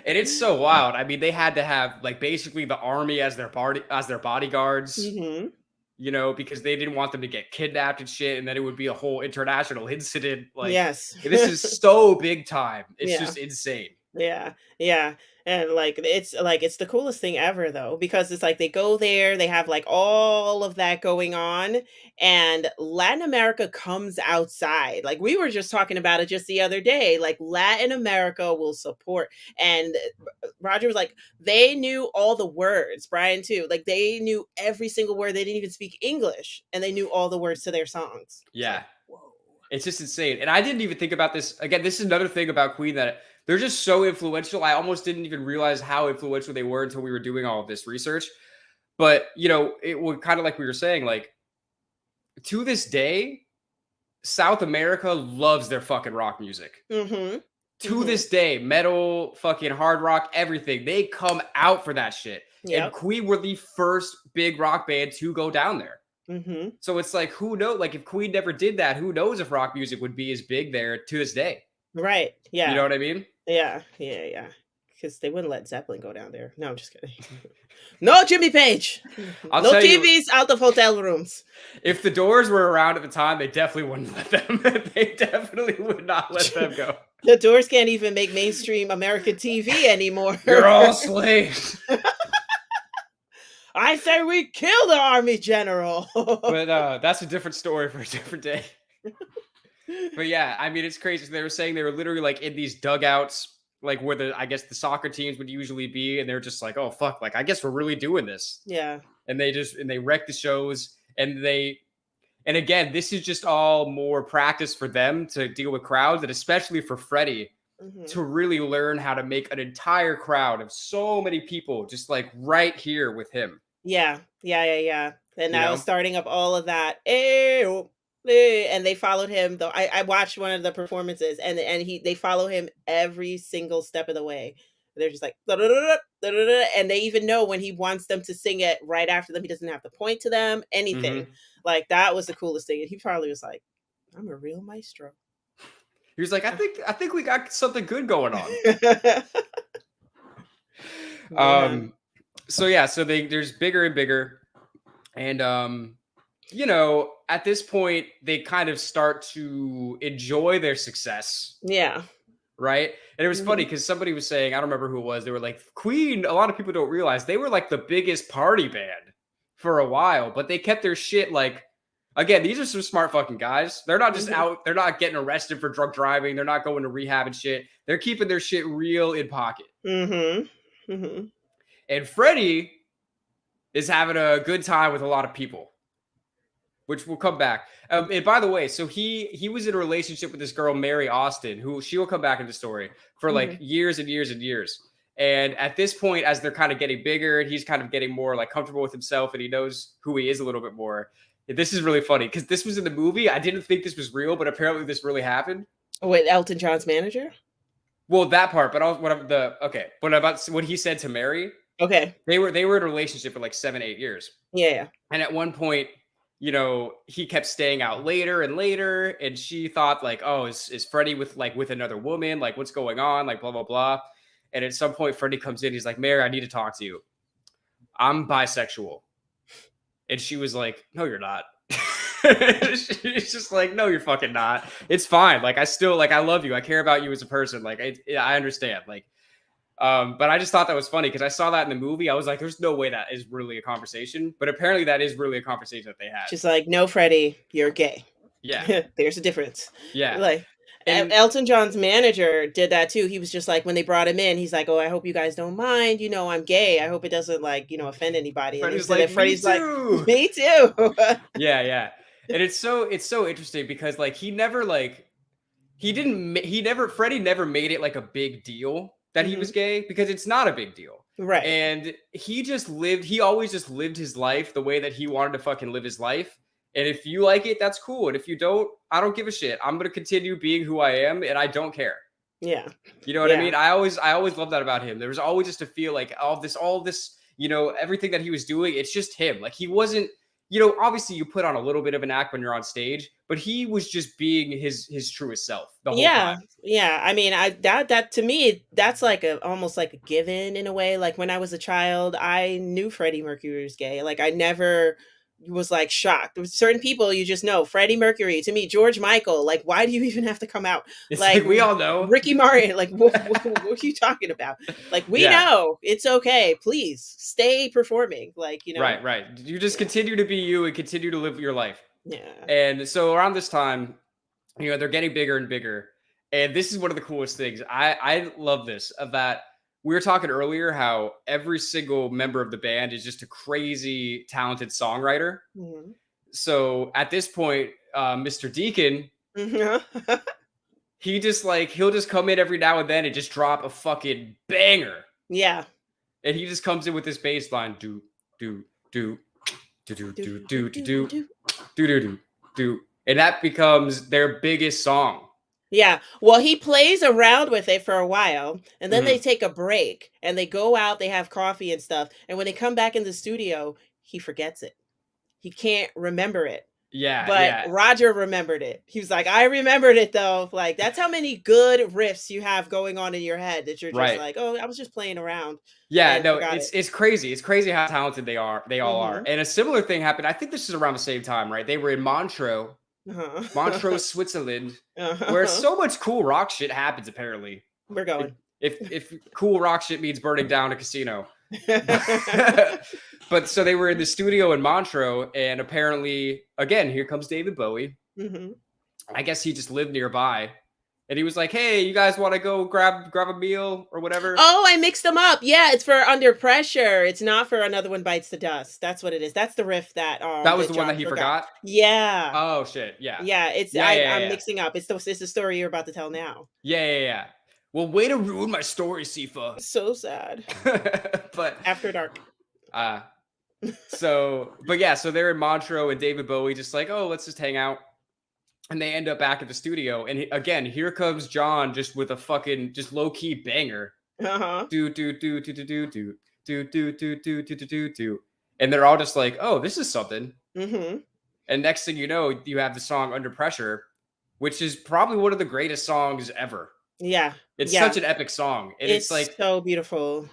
And it's so wild. I mean, they had to have like basically the army as their bodyguards. Mhm. Because they didn't want them to get kidnapped and shit, and then it would be a whole international incident. Like, Yes. this is so big time. It's Yeah. just insane. Yeah, yeah. And like it's the coolest thing ever though, because it's like they go there, they have like all of that going on, and Latin America comes outside. Like we were just talking about it just the other day. Like Latin America will support. And Roger was like, they knew all the words, Brian too. Like they knew every single word. They didn't even speak English, and they knew all the words to their songs. It's Yeah. like, whoa. It's just insane. And I didn't even think about this. Again, this is another thing about Queen that they're just so influential. I almost didn't even realize how influential they were until we were doing all of this research. But, it would kind of like we were saying, like, to this day, South America loves their fucking rock music. Mm-hmm. To this day, metal, fucking hard rock, everything. They come out for that shit. Yep. And Queen were the first big rock band to go down there. Mm-hmm. So it's like, who knows? Like, if Queen never did that, who knows if rock music would be as big there to this day? Right. You know Yeah. what I mean? Yeah. Yeah. Yeah. Because they wouldn't let Zeppelin go down there. No, I'm just kidding. No Jimmy Page. I'll No tell you, TVs out of hotel rooms. if the Doors were around at the time, they definitely wouldn't let them. They definitely would not let them go. The Doors can't even make mainstream American TV anymore. You're all slaves. I say we kill the army general. But that's a different story for a different day. But yeah, I mean, it's crazy. They were saying they were literally like in these dugouts, like where I guess the soccer teams would usually be, and they're just like, oh fuck, like I guess we're really doing this. Yeah. And they wreck the shows, and again, this is just all more practice for them to deal with crowds, and especially for Freddie Mm-hmm. to really learn how to make an entire crowd of so many people just like right here with him. Yeah. Yeah. Yeah. Yeah. And You I was know? starting up all of that. Ew, and they followed him though. I watched one of the performances and they follow him every single step of the way. They're just like "Da-da-da-da, da-da-da," and they even know when he wants them to sing it right after them. He doesn't have to point to them, anything. Mhm. Like that was the coolest thing. He probably was like, I'm a real maestro. He was like, I think we got something good going on. Yeah. So yeah, so there's bigger and bigger, and you know, at this point they kind of start to enjoy their success, Yeah. right? And it was funny Mhm. because somebody was saying, I don't remember who it was, they were like, Queen, a lot of people don't realize they were like the biggest party band for a while, but they kept their shit like, again, these are some smart fucking guys. They're not just Mhm. out, they're not getting arrested for drunk driving, they're not going to rehab and shit. They're keeping their shit real in pocket. Mhm. Mhm. And Freddie is having a good time with a lot of people, which will come back. And by the way, so he was in a relationship with this girl Mary Austin, who she will come back in the story for like Mhm. years and years and years. And at this point, as they're kind of getting bigger, and he's kind of getting more like comfortable with himself, and he knows who he is a little bit more. This is really funny because this was in the movie. I didn't think this was real, but apparently this really happened. With Elton John's manager? Well, that part, but also but about what he said to Mary, Okay. they were in a relationship for like 7-8 years. Yeah, yeah. And at one point, you know, he kept staying out later and later, and she thought like, "Oh, is Freddie with another woman? Like, what's going on? Like, blah blah blah." And at some point, Freddie comes in. He's like, "Mary, I need to talk to you. I'm bisexual." And she was like, "No, you're not." She's just like, "No, you're fucking not. It's fine. Like, I still like, I love you. I care about you as a person. Like, I understand. Like." But I just thought that was funny because I saw that in the movie. I was like, there's no way that is really a conversation. But apparently that is really a conversation that they had. She's like, "No, Freddie, you're gay." Yeah. There's a difference. Yeah. Like And Elton John's manager did that too. He was just like, when they brought him in, he's like, "Oh, I hope you guys don't mind. You know, I'm gay. I hope it doesn't like, offend anybody." And Freddie's then like, me Freddie's like, too. "Me too." Yeah, yeah. And it's so interesting because like he never like he never Freddie never made it like a big deal that he was Mhm. gay because it's not a big deal. Right. And he always just lived his life the way that he wanted to fucking live his life. And if you like it, that's cool. And if you don't, I don't give a shit. I'm gonna continue being who I am and I don't care. Yeah. You know what I Yeah. mean? I always loved that about him. There was always just to feel like all this, everything that he was doing, it's just him. Like he wasn't, obviously you put on a little bit of an act when you're on stage, but he was just being his truest self the whole Yeah. time. Yeah. I mean, that to me, that's like almost like a given in a way. Like when I was a child, I knew Freddie Mercury was gay. Like I never was like shocked. With certain people, you just know Freddie Mercury. To me, George Michael. Like, why do you even have to come out? It's Like like we all know. Ricky Martin. Like, what are you talking about? Like, we Yeah. know it's okay. Please stay performing. Like, Right. You just continue to be you and continue to live your life. Yeah. And so around this time, they're getting bigger and bigger. And this is one of the coolest things. I love this that we were talking earlier how every single member of the band is just a crazy talented songwriter. Mhm. So at this point, Mr. Deacon, Mhm. he'll just come in every now and then and just drop a fucking banger. Yeah. And he just comes in with this bass line, do, do, do, do, do, do, do, do, do, do, do, do. And that becomes their biggest song. Yeah. Well, he plays around with it for a while and then they Mhm. take a break and they go out, they have coffee and stuff. And when they come back in the studio, he forgets it. he can't remember it. Yeah, But yeah. Roger remembered it. He was like, I remembered it though. Like, that's how many good riffs you have going on in your head that you're just Right. like, oh, I was just playing around Yeah, and no, forgot it. it's crazy. It's crazy how talented they all are. Mm-hmm. And a similar thing happened. I think this is around the same time, right? They were in Uh-huh. Montreux, Switzerland, where Uh-huh. so much cool rock shit happens apparently. We're If going. if cool rock shit means burning down a casino. But so they were in the studio in Montreux, and apparently, again, here comes David Bowie. Mm-hmm. I guess he just lived nearby, and he was like, "Hey, you guys want to go grab a meal or whatever?" Oh, I mixed them up. Yeah, it's for Under Pressure. It's not for Another One Bites the Dust. That's what it is. That's the riff That was that the one John that he forgot. forgot. Yeah. Oh shit! Yeah, Yeah, it's yeah, yeah, I'm yeah, mixing up. It's the story you're about to tell now. yeah, yeah, yeah. Well, way to ruin my story, Sifa. So sad. But After dark. uh but yeah, so they're in Montreux, and David Bowie just like, oh, let's just hang out. And they end up back at the studio, and again, here comes John just with a fucking just low key banger. Uh-huh. Do, and they're all just like, oh, this is something. Mm-hmm. And next thing you know, you have the song Under Pressure, which is probably one of the greatest songs ever. Yeah. It's Yeah. such an epic song, and it's It's like, so beautiful.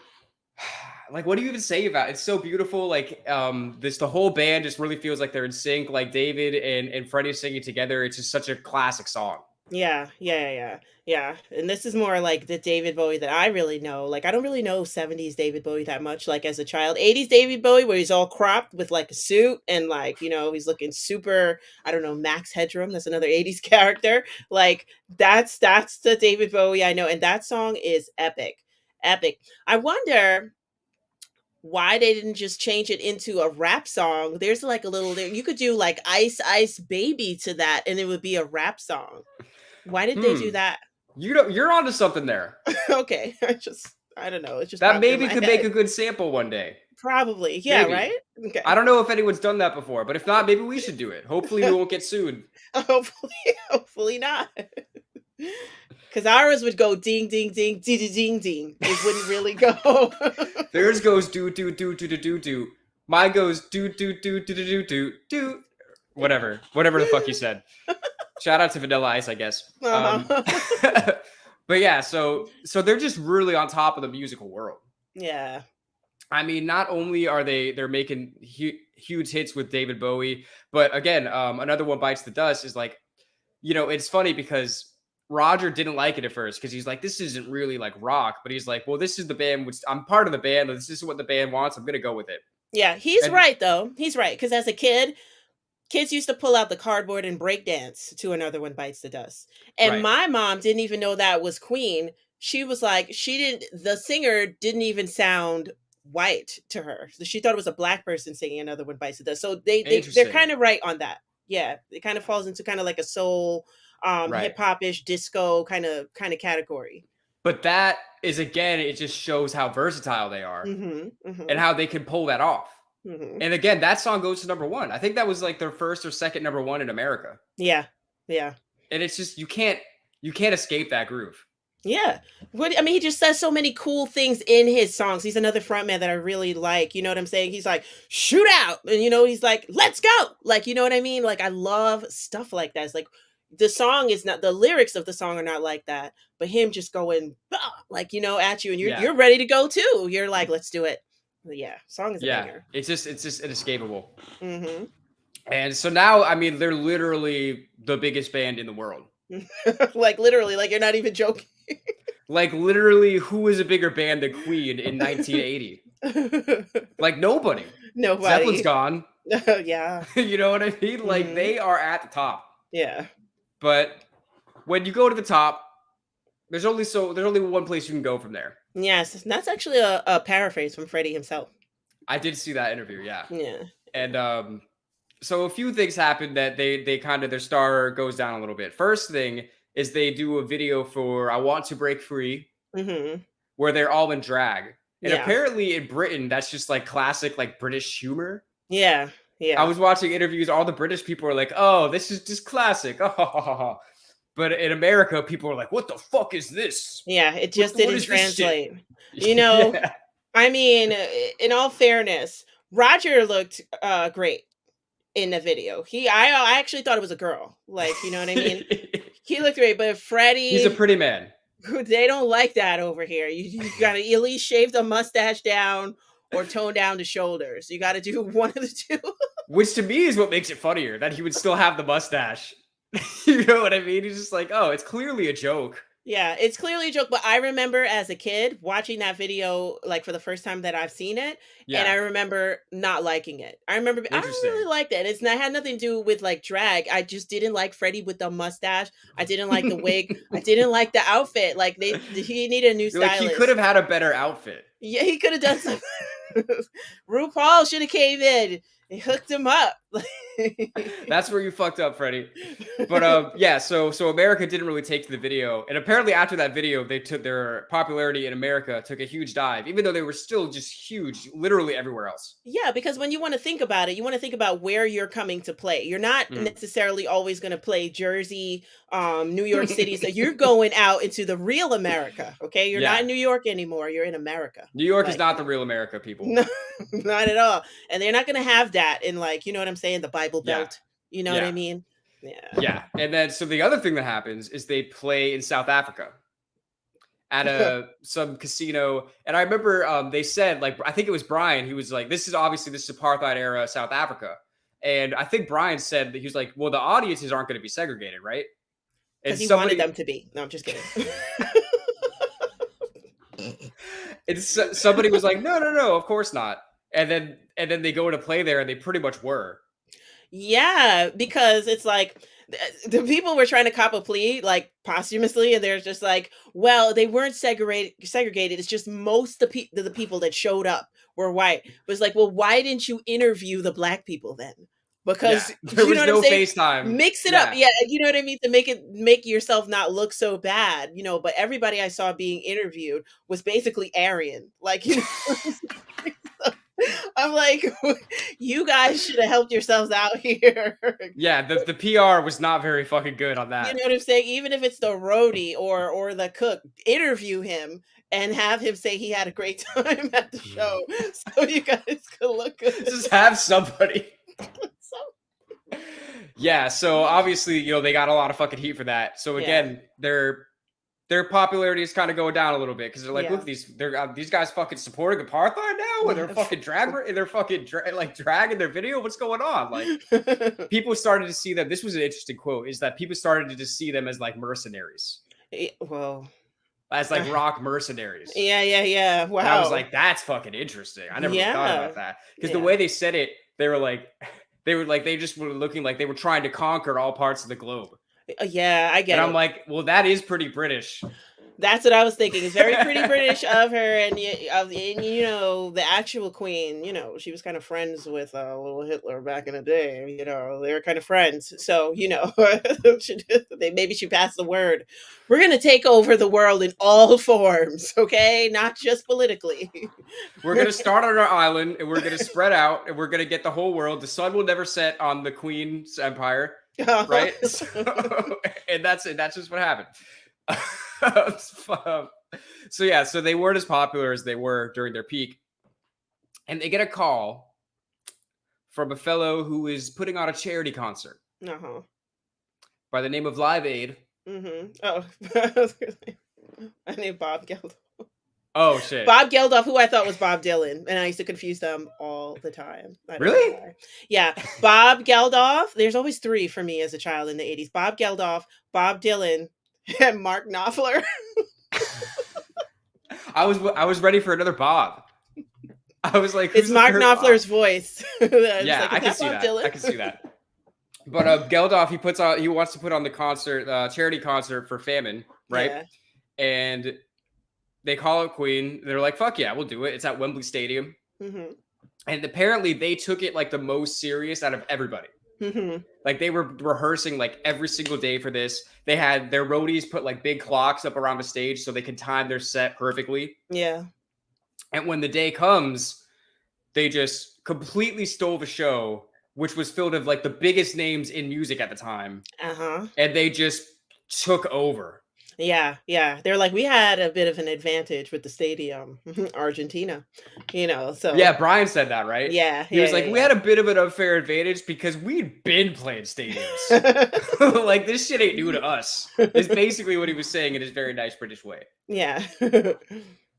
like, what do you even say about it? It's so beautiful. Like, the whole band just really feels like they're in sync. Like David and Freddie singing together. It's just such a classic song. Yeah, yeah, yeah, yeah. Yeah. And this is more like the David Bowie that I really know. Like, I don't really know 70s David Bowie that much, like as a child. 80s David Bowie, where he's all cropped with like a suit and like, he's looking super, I don't know, Max Headroom. That's another 80s character. Like, that's the David Bowie I know. And that song is epic. Epic. I wonder why they didn't just change it into a rap song. There's like a little there. You could do like Ice Ice Baby to that and it would be a rap song. Why did they do that? You're onto something there. Okay. I don't know. It just That popped in maybe my could head. make a good sample one day. Probably. Yeah, Maybe. right? Okay. I don't know if anyone's done that before, but if not, maybe we should do it. Hopefully we won't get sued. Hopefully not. Because ours would go ding ding ding ding ding ding ding. It wouldn't really go. Theirs goes do do do do do do do. Mine goes do do do do do do do do. Whatever the fuck you said. Shout out to Vanilla Ice, I guess. Uh-huh. But yeah, so they're just really on top of the musical world. Yeah. I mean, not only are they're making huge hits with David Bowie, but again, Another One Bites the Dust is like, it's funny because Roger didn't like it at first because he's like, this isn't really like rock, but he's like, well, this is the band, which I'm part of the band. This is what the band wants. I'm gonna go with it. Yeah, he's right though. He's right because as a kid, kids used to pull out the cardboard and break dance to Another One Bites the Dust. And Right. my mom didn't even know that was Queen. She was like, the singer didn't even sound white to her. So she thought it was a black person singing Another One Bites the Dust. So they're kind of right on that. Yeah. It kind of falls into kind of like a soul, Right. hip hop-ish disco kind of category. But that is, again, it just shows how versatile they are and how they can pull that off. And again, that song goes to number one. I think that was like their first or second number one in America. Yeah. Yeah. And it's just, you can't escape that groove. Yeah. He just says so many cool things in his songs. He's another frontman that I really like. You know what I'm saying? He's like, shoot out. And, he's like, let's go. Like, you know what I mean? Like, I love stuff like that. It's like, the song is not, the lyrics of the song are not like that, but him just going, like, at you and you're ready to go too. You're like, let's do it. But yeah. Song is a banger. It's just inescapable. And so now, I mean, they're literally the biggest band in the world. Like literally, like you're not even joking. Like literally, who is a bigger band than Queen in 1980? Like nobody. Zeppelin's gone. Yeah. You know what I mean? Like they are at the top. Yeah. But when you go to the top, there's only one place you can go from there. Yes, that's actually a paraphrase from Freddie himself. I did see that interview, yeah. Yeah. And so a few things happen that they kind of, their star goes down a little bit. First thing is they do a video for I Want to Break Free, where they're all in drag. And apparently in Britain, that's just like classic like British humor. Yeah. Yeah. I was watching interviews, all the British people are like, oh, this is just classic. But in America, people are like, what the fuck is this? Yeah, it just didn't translate. Yeah. I mean, in all fairness, Roger looked great. in the video. I actually thought it was a girl. Like, you know what I mean? He looked great, but He's a Freddie, pretty man. they don't like that over here. You gotta at least shave the mustache down or tone down the shoulders. You gotta do one of the two. Which to me is what makes it funnier, that he would still have the mustache. You know what I mean? He's just like, oh, it's clearly a joke. Yeah, it's clearly a joke, but I remember as a kid watching that video, like for the first time that I've seen it, and I Yeah. remember not liking it. I remember I don't really Interesting. like that. It's not had nothing to do with like drag. I just didn't like Freddie with the mustache. I didn't like the wig. I didn't like the outfit. Like he needed a new You're like, he could stylist. have had a better outfit. Yeah, he could have done something. RuPaul should have came in and hooked him up. That's where you fucked up, Freddie. But yeah, so America didn't really take to the video, and apparently after that video, they took their popularity in America took a huge dive, even though they were still just huge, literally everywhere else. Yeah, because when you want to think about it, you want to think about where you're coming to play. You're not necessarily always going to play Jersey, New York City. So you're going out into the real America. Okay, you're not in New York anymore. You're in America. New York is not the real America, people. No, not at all. And they're not going to have that in, like, you know what I'm saying, the Bible Belt. You know what I mean? Yeah. And then so the other thing that happens is they play in South Africa at some casino. And I remember they said, like, I think it was Brian, he was like, this is apartheid era South Africa. And I think Brian said that he was like, well, the audiences aren't going to be segregated, right? Because he wanted them to be. No, I'm just kidding. And somebody was like, no, of course not. And then they go to play there, and they pretty much were. Yeah, because it's like the people were trying to cop a plea like posthumously, and they're just like, well, they weren't segregated. It's just most of the people that showed up were white. It was like, well, why didn't you interview the black people then? Because there was no FaceTime. Mix it up. Yeah, you know what I mean? To make yourself not look so bad, you know, but everybody I saw being interviewed was basically Aryan. Like, you know, I'm like, you guys should have helped yourselves out here. Yeah, the PR was not very fucking good on that. You know what I'm saying? Even if it's the roadie or the cook, interview him and have him say he had a great time at the show, so you guys could look good. Just have somebody. Yeah, so obviously, you know, they got a lot of fucking heat for that. So again, their popularity is kind of going down a little bit because they're like, look, these guys fucking supporting apartheid now, and they're fucking dragging their video. What's going on? Like, people started to see them. This was an interesting quote: is that people started to just see them as like mercenaries. Well, as like rock mercenaries. Yeah. Wow. And I was like, that's fucking interesting. I never really thought about that because the way they said it, they just were looking like they were trying to conquer all parts of the globe. Yeah, I get it. And I'm like, well, that is pretty British. That's what I was thinking. It's very pretty British of her, and you know, the actual queen, you know, she was kind of friends with little Hitler back in the day. You know, they were kind of friends. So, you know, maybe she passed the word. We're going to take over the world in all forms, okay? Not just politically. We're going to start on our island, and we're going to spread out, and we're going to get the whole world. The sun will never set on the queen's empire, right? And that's it. That's just what happened. So they weren't as popular as they were during their peak, and they get a call from a fellow who is putting on a charity concert by the name of Live Aid. Oh, I named Bob Geldof. Oh shit, Bob Geldof, who I thought was Bob Dylan, and I used to confuse them all the time. Really? Yeah, Bob Geldof. There's always three for me as a child in the 80s: Bob Geldof, Bob Dylan, and Mark Knopfler. I was ready for another Bob. I was like, it's Mark Knopfler's voice. Yeah, I can see that. I can see that. But Geldof, he wants to put on the concert, charity concert for famine, right? Yeah. And they call up Queen. They're like, fuck yeah, we'll do it. It's at Wembley Stadium. And apparently they took it like the most serious out of everybody. Like they were rehearsing like every single day for this. They had their roadies put like big clocks up around the stage so they could time their set perfectly. Yeah. And when the day comes, they just completely stole the show, which was filled with like the biggest names in music at the time. And they just took over. Yeah, yeah. They're like, we had a bit of an advantage with the stadium, Argentina, so Yeah, Brian said that, right? yeah, He yeah, was like, "We yeah, had a bit of an unfair advantage because we'd been playing stadiums. yeah. Like this shit ain't new to us." Is basically what he was saying in his very nice British way. Yeah.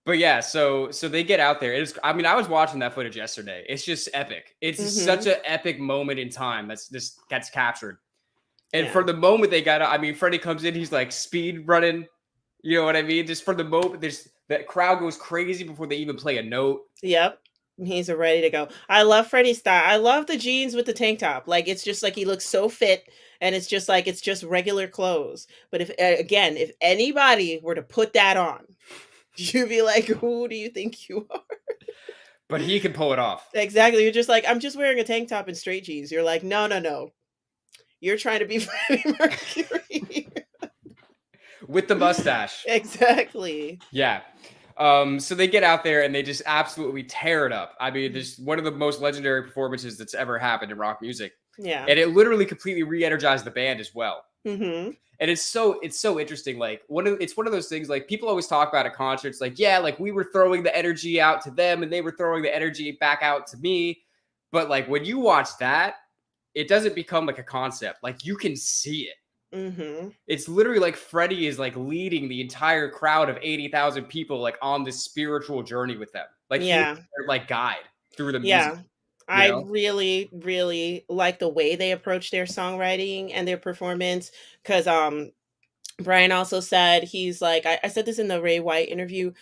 But yeah, so they get out there. It's I mean, I was watching that footage yesterday. It's just epic. It's such Mhm. an epic moment in time that's this gets captured. And Yeah. for the moment they got out, I mean, Freddie comes in, he's like speed running. You know what I mean? Just for the moment, there's that crowd goes crazy before they even play a note. Yep. He's ready to go. I love Freddie's style. I love the jeans with the tank top. Like, it's just like he looks so fit, and it's just like it's just regular clothes. But if again, if anybody were to put that on, you'd be like, "Who do you think you are?" But he can pull it off Exactly. You're just like, "I'm just wearing a tank top and straight jeans." You're like, "No, no, no. You're trying to be Freddie Mercury." with the mustache. Exactly. Yeah. So they get out there and they just absolutely tear it up. I mean, this one of the most legendary performances that's ever happened in rock music. Yeah. And it literally completely re-energized the band as well. Mhm. And it's so interesting. Like it's one of those things like people always talk about at concerts, like, yeah, like we were throwing the energy out to them and they were throwing the energy back out to me. But like when you watch that, it doesn't become like a concept. Like you can see it. Mhm. It's literally like Freddie is like leading the entire crowd of 80,000 people like on this spiritual journey with them. Like he was Yeah. their like guide through the music, Yeah. you I know? really, really like the way they approach their songwriting and their performance because Brian also said he's like I said this in the Ray White interview.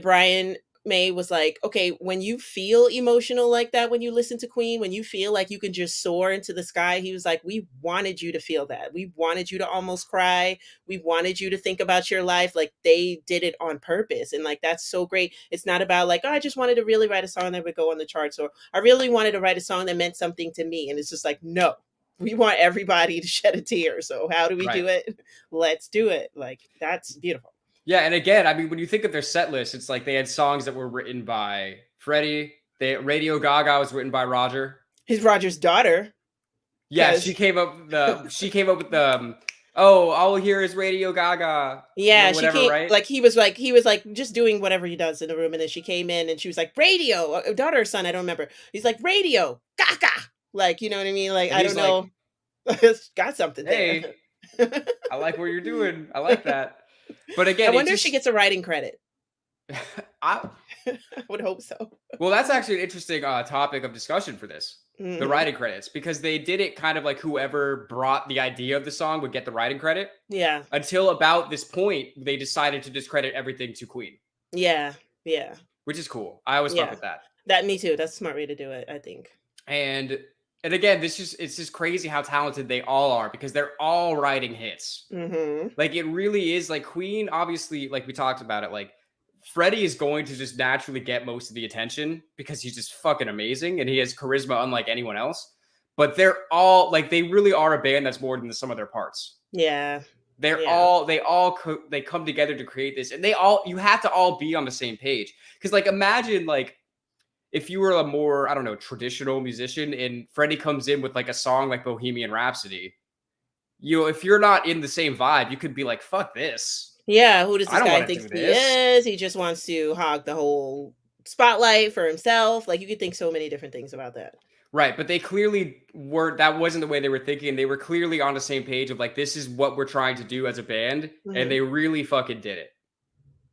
Brian May was like, okay, when you feel emotional like that, when you listen to Queen, when you feel like you can just soar into the sky, he was like, we wanted you to feel that. We wanted you to almost cry. We wanted you to think about your life. Like they did it on purpose. And like that's so great. It's not about like, oh, I just wanted to really write a song that would go on the charts, or I really wanted to write a song that meant something to me. And it's just like, no, we want everybody to shed a tear. So how do we Right. do it? Let's do it. Like that's beautiful. Yeah, and again, I mean, when you think of their set list, it's like they had songs that were written by Freddie. They Radio Gaga was written by Roger. He's Roger's daughter. Yeah, Because she came up with the oh, all hear is Radio Gaga, yeah, she whatever, came right? like he was like just doing whatever he does in the room, and then she came in and she was like, radio, daughter or son, I don't remember. He's like, radio, Gaga. Like, you know what I mean? Like, And I he's don't like, know. It's got something there. "Hey, I like what you're doing. I like that." But I again, it wonder if she just gets a writing credit. I I would hope so. well, that's actually an interesting topic of discussion for this. The Mhm. writing credits, because they did it kind of like whoever brought the idea of the song would get the writing credit. Yeah. Until about this point, they decided to discredit everything to Queen, Yeah. Yeah. which is cool. I always fuck Yeah. with that. That me too. That's a smart way to do it, I think. And and again, it's just crazy how talented they all are because they're all writing hits. Mhm. Like it really is like Queen, obviously, like we talked about it, like Freddie is going to just naturally get most of the attention because he's just fucking amazing and he has charisma unlike anyone else. But they're all like they really are a band that's more than the sum of their parts. Yeah. They're Yeah. all they come together to create this, and you have to all be on the same page. Because like imagine like if you were a more I don't know traditional musician and Freddie comes in with like a song like Bohemian Rhapsody, if you're not in the same vibe, you could be like fuck this. Yeah, who does I this don't guy want to think do he this. is? He just wants to hog the whole spotlight for himself. Like you could think so many different things about that. Right, but they clearly weren't that wasn't the way they were thinking. They were clearly on the same page of like this is what we're trying to do as a band, and Mhm. they really fucking did it.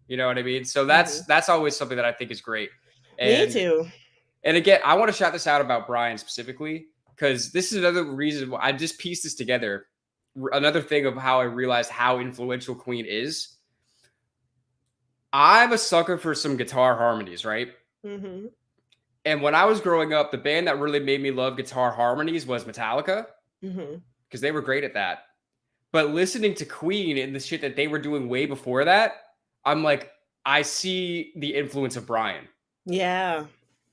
You know what I mean? So Mhm. that's always something that I think is great. Me And too. and again, I want to shout this out about Brian specifically because this is another reason why I just pieced this together. Another thing of how I realized how influential Queen is. I'm a sucker for some guitar harmonies, right? Mhm. And when I was growing up, the band that really made me love guitar harmonies was Metallica Mhm. because they were great at that. But listening to Queen and the shit that they were doing way before that, I'm like, I see the influence of Brian. Yeah.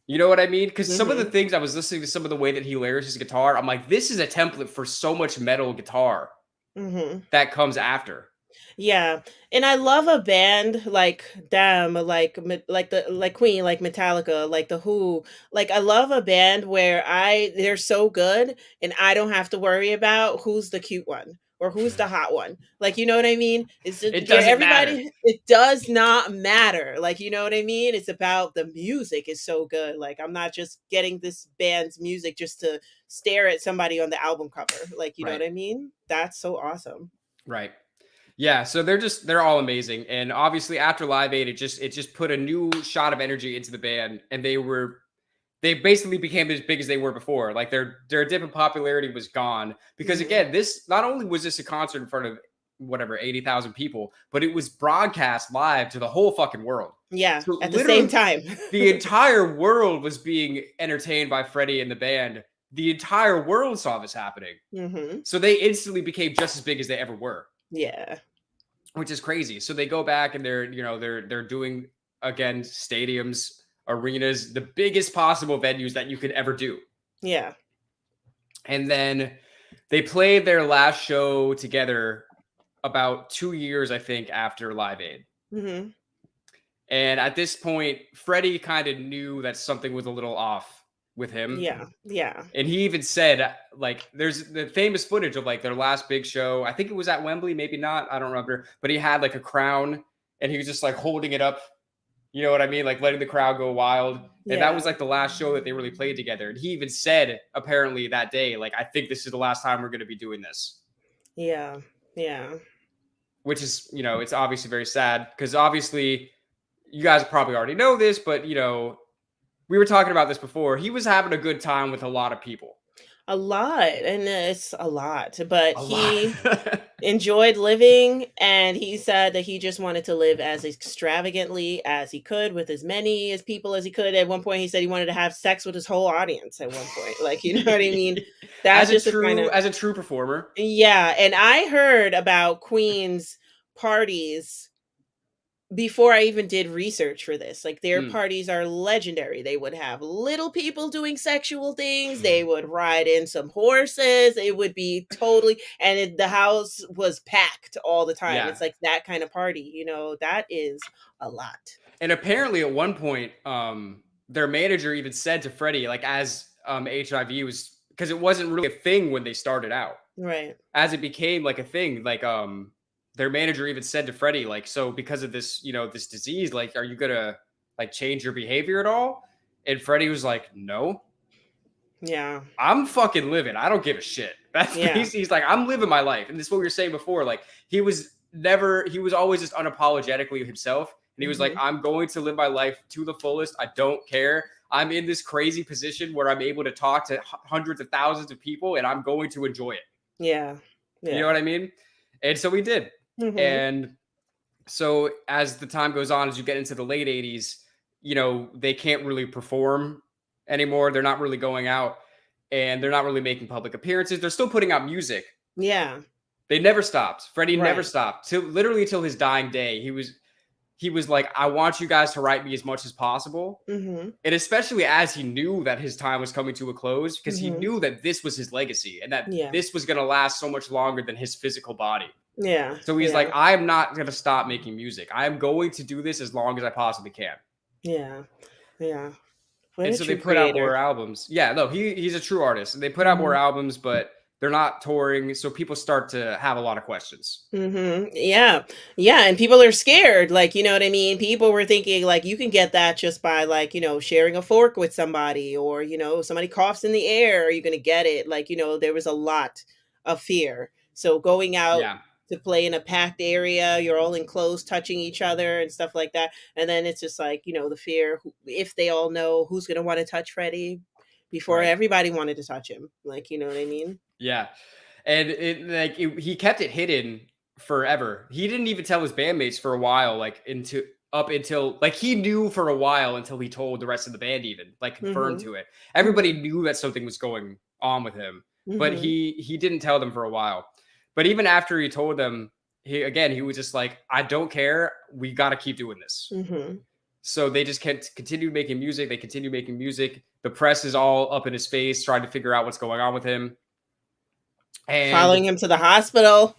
You know what I mean? Because some of the Mhm. things I was listening to, some of the way that he layers his guitar, I'm like, this is a template for so much metal guitar Mhm. that comes after. Yeah, and I love a band like them, like Queen, like Metallica, like The Who. Like I love a band where I they're so good and I don't have to worry about who's the cute one or who's the hot one. Like, you know what I mean? It's just It doesn't matter. it does not matter. Like, you know what I mean? It's about the music is so good. Like, I'm not just getting this band's music just to stare at somebody on the album cover. Like, you know Right. what I mean? That's so awesome. Right. Yeah, so they're all amazing, and obviously after Live Aid, it just put a new shot of energy into the band, and they basically became as big as they were before. Like their dip in popularity was gone because again, this not only was this a concert in front of whatever 80,000 people, but it was broadcast live to the whole fucking world. Yeah, So at the same time. the entire world was being entertained by Freddie and the band. The entire world saw this happening. So they instantly became just as big as they ever were. Yeah. Which is crazy. So they go back and they're doing again stadiums, arenas, the biggest possible venues that you could ever do. Yeah. And then they played their last show together about 2 years, I think, after Live Aid. And at this point, Freddie kind of knew that something was a little off with him. Yeah. Yeah. And he even said, like, there's the famous footage of like their last big show. I think it was at Wembley, maybe not. I don't remember. But he had like a crown and he was just like holding it up. You know what I mean? Like letting the crowd go wild. And that was like the last show that they really played together. And he even said, apparently that day, like, I think this is the last time we're going to be doing this. Yeah. Yeah. Which is, it's obviously very sad because obviously you guys probably already know this, but, we were talking about this before. He was having a good time with a lot of people. A lot. And it's a lot. But he lot. enjoyed living. And he said that he just wanted to live as extravagantly as he could with as many as people as he could. At one point, he said he wanted to have sex with his whole audience at one point. Like, you know what I mean? That's as a true performer. Yeah. And I heard about Queen's parties before I even did research for this. Like their parties are legendary. They would have little people doing sexual things. They would ride in some horses. It would be totally, and the house was packed all the time. Yeah. It's like that kind of party, that is a lot. And apparently at one point, their manager even said to Freddie, like as HIV was, because it wasn't really a thing when they started out. Right. As it became like a thing, like, their manager even said to Freddie, like, so because of this, this disease, like, are you gonna like change your behavior at all? And Freddie was like, no. Yeah. I'm fucking living. I don't give a shit. He's like, I'm living my life. And this is what we were saying before. Like, he was always just unapologetically himself. And he was like, I'm going to live my life to the fullest. I don't care. I'm in this crazy position where I'm able to talk to hundreds of thousands of people and I'm going to enjoy it. Yeah. You know what I mean? And so we did. And so as the time goes on, as you get into the late 80s, they can't really perform anymore. They're not really going out and they're not really making public appearances. They're still putting out music. Yeah. They never stopped. Freddie never stopped literally till his dying day. He was like, I want you guys to write me as much as possible. And especially as he knew that his time was coming to a close, because he knew that this was his legacy and that this was going to last so much longer than his physical body. Yeah. So he's like, I'm not going to stop making music. I'm going to do this as long as I possibly can. Yeah. Yeah. And so they put out more albums. Yeah, no, he's a true artist. And they put out more albums, but they're not touring. So people start to have a lot of questions. Yeah. Yeah. And people are scared. Like, you know what I mean? People were thinking like, you can get that just by like, sharing a fork with somebody or, somebody coughs in the air. Are you going to get it? Like, there was a lot of fear. So going out to play in a packed area, you're all enclosed, touching each other and stuff like that. And then it's just like, the fear, if they all know who's going to want to touch Freddie before everybody wanted to touch him. Like, you know what I mean? Yeah. And he kept it hidden forever. He didn't even tell his bandmates for a while, like up until like he knew for a while until he told the rest of the band even like confirmed to it. Everybody knew that something was going on with him, but he didn't tell them for a while. But even after he told them, he was just like, I don't care. We got to keep doing this. So they just continued making music. They continued making music. The press is all up in his face, trying to figure out what's going on with him. And following him to the hospital.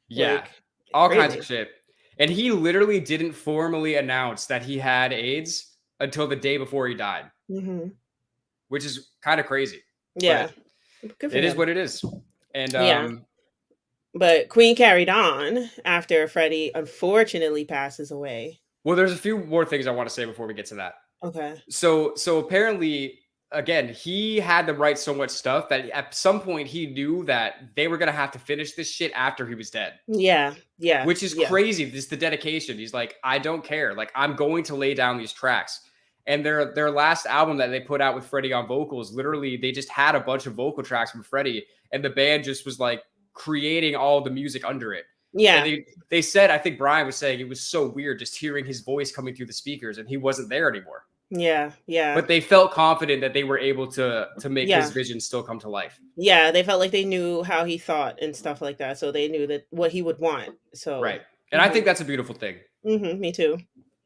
Yeah. Like, all kinds of shit. And he literally didn't formally announce that he had AIDS until the day before he died. Which is kind of crazy. Yeah. It is what it is. And But Queen carried on after Freddie unfortunately passes away. Well, there's a few more things I want to say before we get to that. Okay. So apparently, again, he had to write so much stuff that at some point he knew that they were gonna have to finish this shit after he was dead. Yeah. Yeah. Which is Yeah. crazy. This the dedication. He's like, I don't care. Like, I'm going to lay down these tracks. And their last album that they put out with Freddie on vocals, literally, they just had a bunch of vocal tracks from Freddie, and the band just was like creating all the music under it. And Yeah. they said, I think Brian was saying it was so weird just hearing his voice coming through the speakers, and he wasn't there anymore. Yeah. Yeah. But they felt confident that they were able to make Yeah. his vision still come to life. Yeah. They felt like they knew how he thought and stuff like that. So they knew that what he would want. So Right. And I think that's a beautiful thing. me too.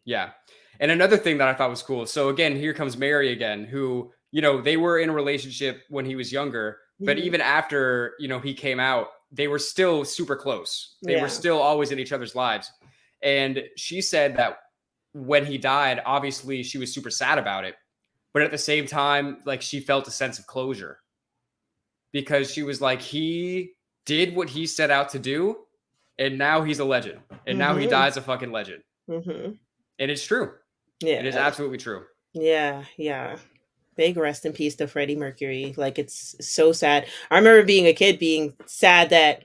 Yeah. And another thing that I thought was cool. So again, here comes Mary again, who, you know, they were in a relationship when he was younger, but Mhm. even after, you know, he came out, they were still super close. They Yeah. were still always in each other's lives. And she said that when he died, obviously she was super sad about it, but at the same time, like she felt a sense of closure because she was like, he did what he set out to do, and now he's a legend. And now he Mhm. dies a fucking legend. Mhm. And it's true. Yeah. It is absolutely true. Yeah. Yeah. Big rest in peace to Freddie Mercury. Like, it's so sad. I remember being a kid being sad that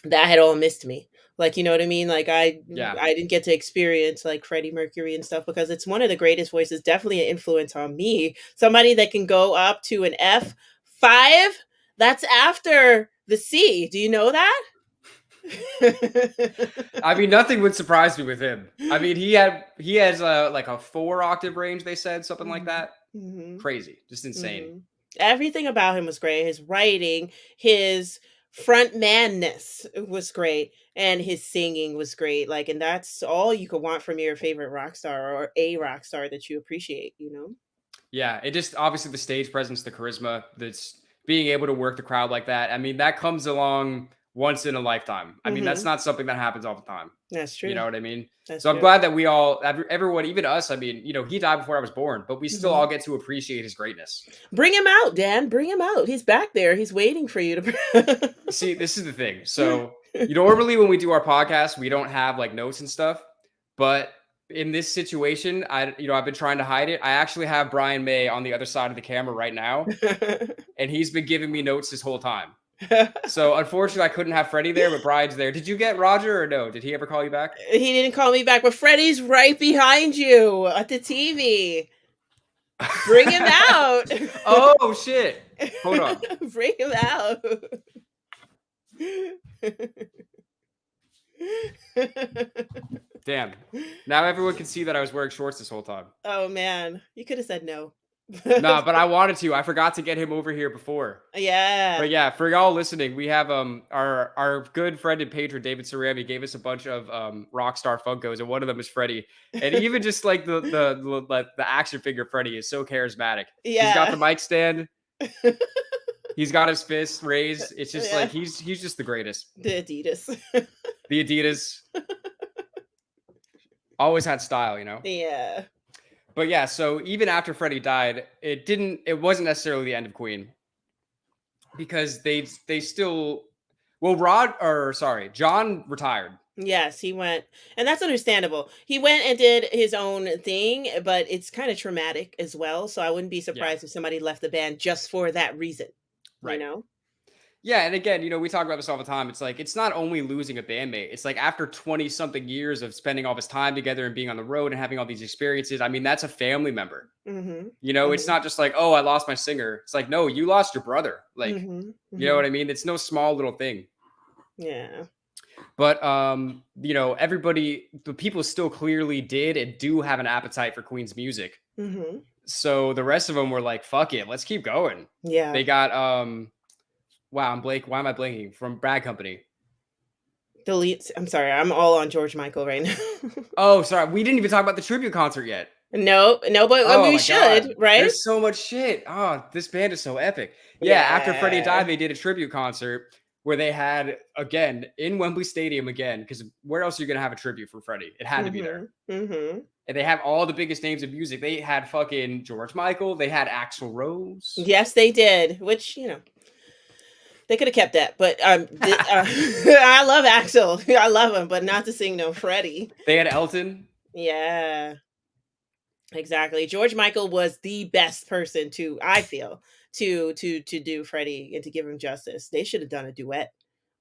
had all missed me. Like, you know what I mean? Like, Yeah. I didn't get to experience like Freddie Mercury and stuff because it's one of the greatest voices, definitely an influence on me. Somebody that can go up to an F5, that's after the C. Do you know that? I mean, nothing would surprise me with him. I mean, he has like a 4-octave range, they said, something like that. Mhm. Crazy. Just insane. Mhm. Everything about him was great. His writing, his frontmanness was great, and his singing was great. Like, and that's all you could want from your favorite rock star or a rock star that you appreciate, you know? Yeah, it just obviously the stage presence, the charisma, that's being able to work the crowd like that. I mean, that comes along once in a lifetime. I mean, that's Mhm. not something that happens all the time. That's You true. know what I mean? That's So I'm true. glad that we all, everyone, even us, I mean, you know, he died before I was born, but we still Mhm. all get to appreciate his greatness. Bring him out, Dan. Bring him out. He's back there. He's waiting for you to. See, this is the thing. So, normally when we do our podcast, we don't have like notes and stuff, but in this situation, I've been trying to hide it. I actually have Brian May on the other side of the camera right now, and he's been giving me notes this whole time. So unfortunately, I couldn't have Freddie there, but Brian's there. Did you get Roger or no? Did he ever call you back? He didn't call me back, but Freddie's right behind you at the TV. Bring him out. Oh shit! Hold on. Bring him out. Damn. Now everyone can see that I was wearing shorts this whole time. Oh man, you could have said no. No, but I wanted to. I forgot to get him over here before. Yeah. But yeah, for y'all listening, we have our good friend and patron David Cerami gave us a bunch of Rockstar Funkos, and one of them is Freddie. And even just like the action figure Freddie is so charismatic. Yeah. He's got the mic stand. He's got his fists raised. It's just Yeah. like he's just the greatest. The Adidas. The Adidas. Always had style, you know? Yeah. But yeah, so even after Freddie died, it wasn't necessarily the end of Queen. Because they still John retired. Yes, he went, and that's understandable. He went and did his own thing, but it's kind of traumatic as well. So I wouldn't be surprised if somebody left the band just for that reason. Right. You know? Yeah, and again, we talk about this all the time. It's like it's not only losing a bandmate. It's like after 20 something years of spending all this time together and being on the road and having all these experiences. I mean, that's a family member. Mm-hmm. It's not just like, oh, I lost my singer. It's like, no, you lost your brother. Like, you know what I mean? It's no small little thing. Yeah. But everybody, the people still clearly did and do have an appetite for Queen's music. Mm-hmm. So the rest of them were like, fuck it, let's keep going. Yeah. They got wow, why am I blanking? From Brad Company. I'm sorry, I'm all on George Michael right now. Oh, sorry. We didn't even talk about the tribute concert yet. No, but we should, right? There's so much shit. Oh, this band is so epic. Yeah, after Freddie died, they did a tribute concert where they had, again, in Wembley Stadium again, because where else are you going to have a tribute for Freddie? It had to be there. Mm-hmm. And they have all the biggest names of music. They had fucking George Michael. They had Axl Rose. Yes, they did, which, They could have kept that, but I love Axel. I love him, but not to sing no Freddie. They had Elton. Yeah, exactly. George Michael was the best person to, I feel, to do Freddie and to give him justice. They should have done a duet,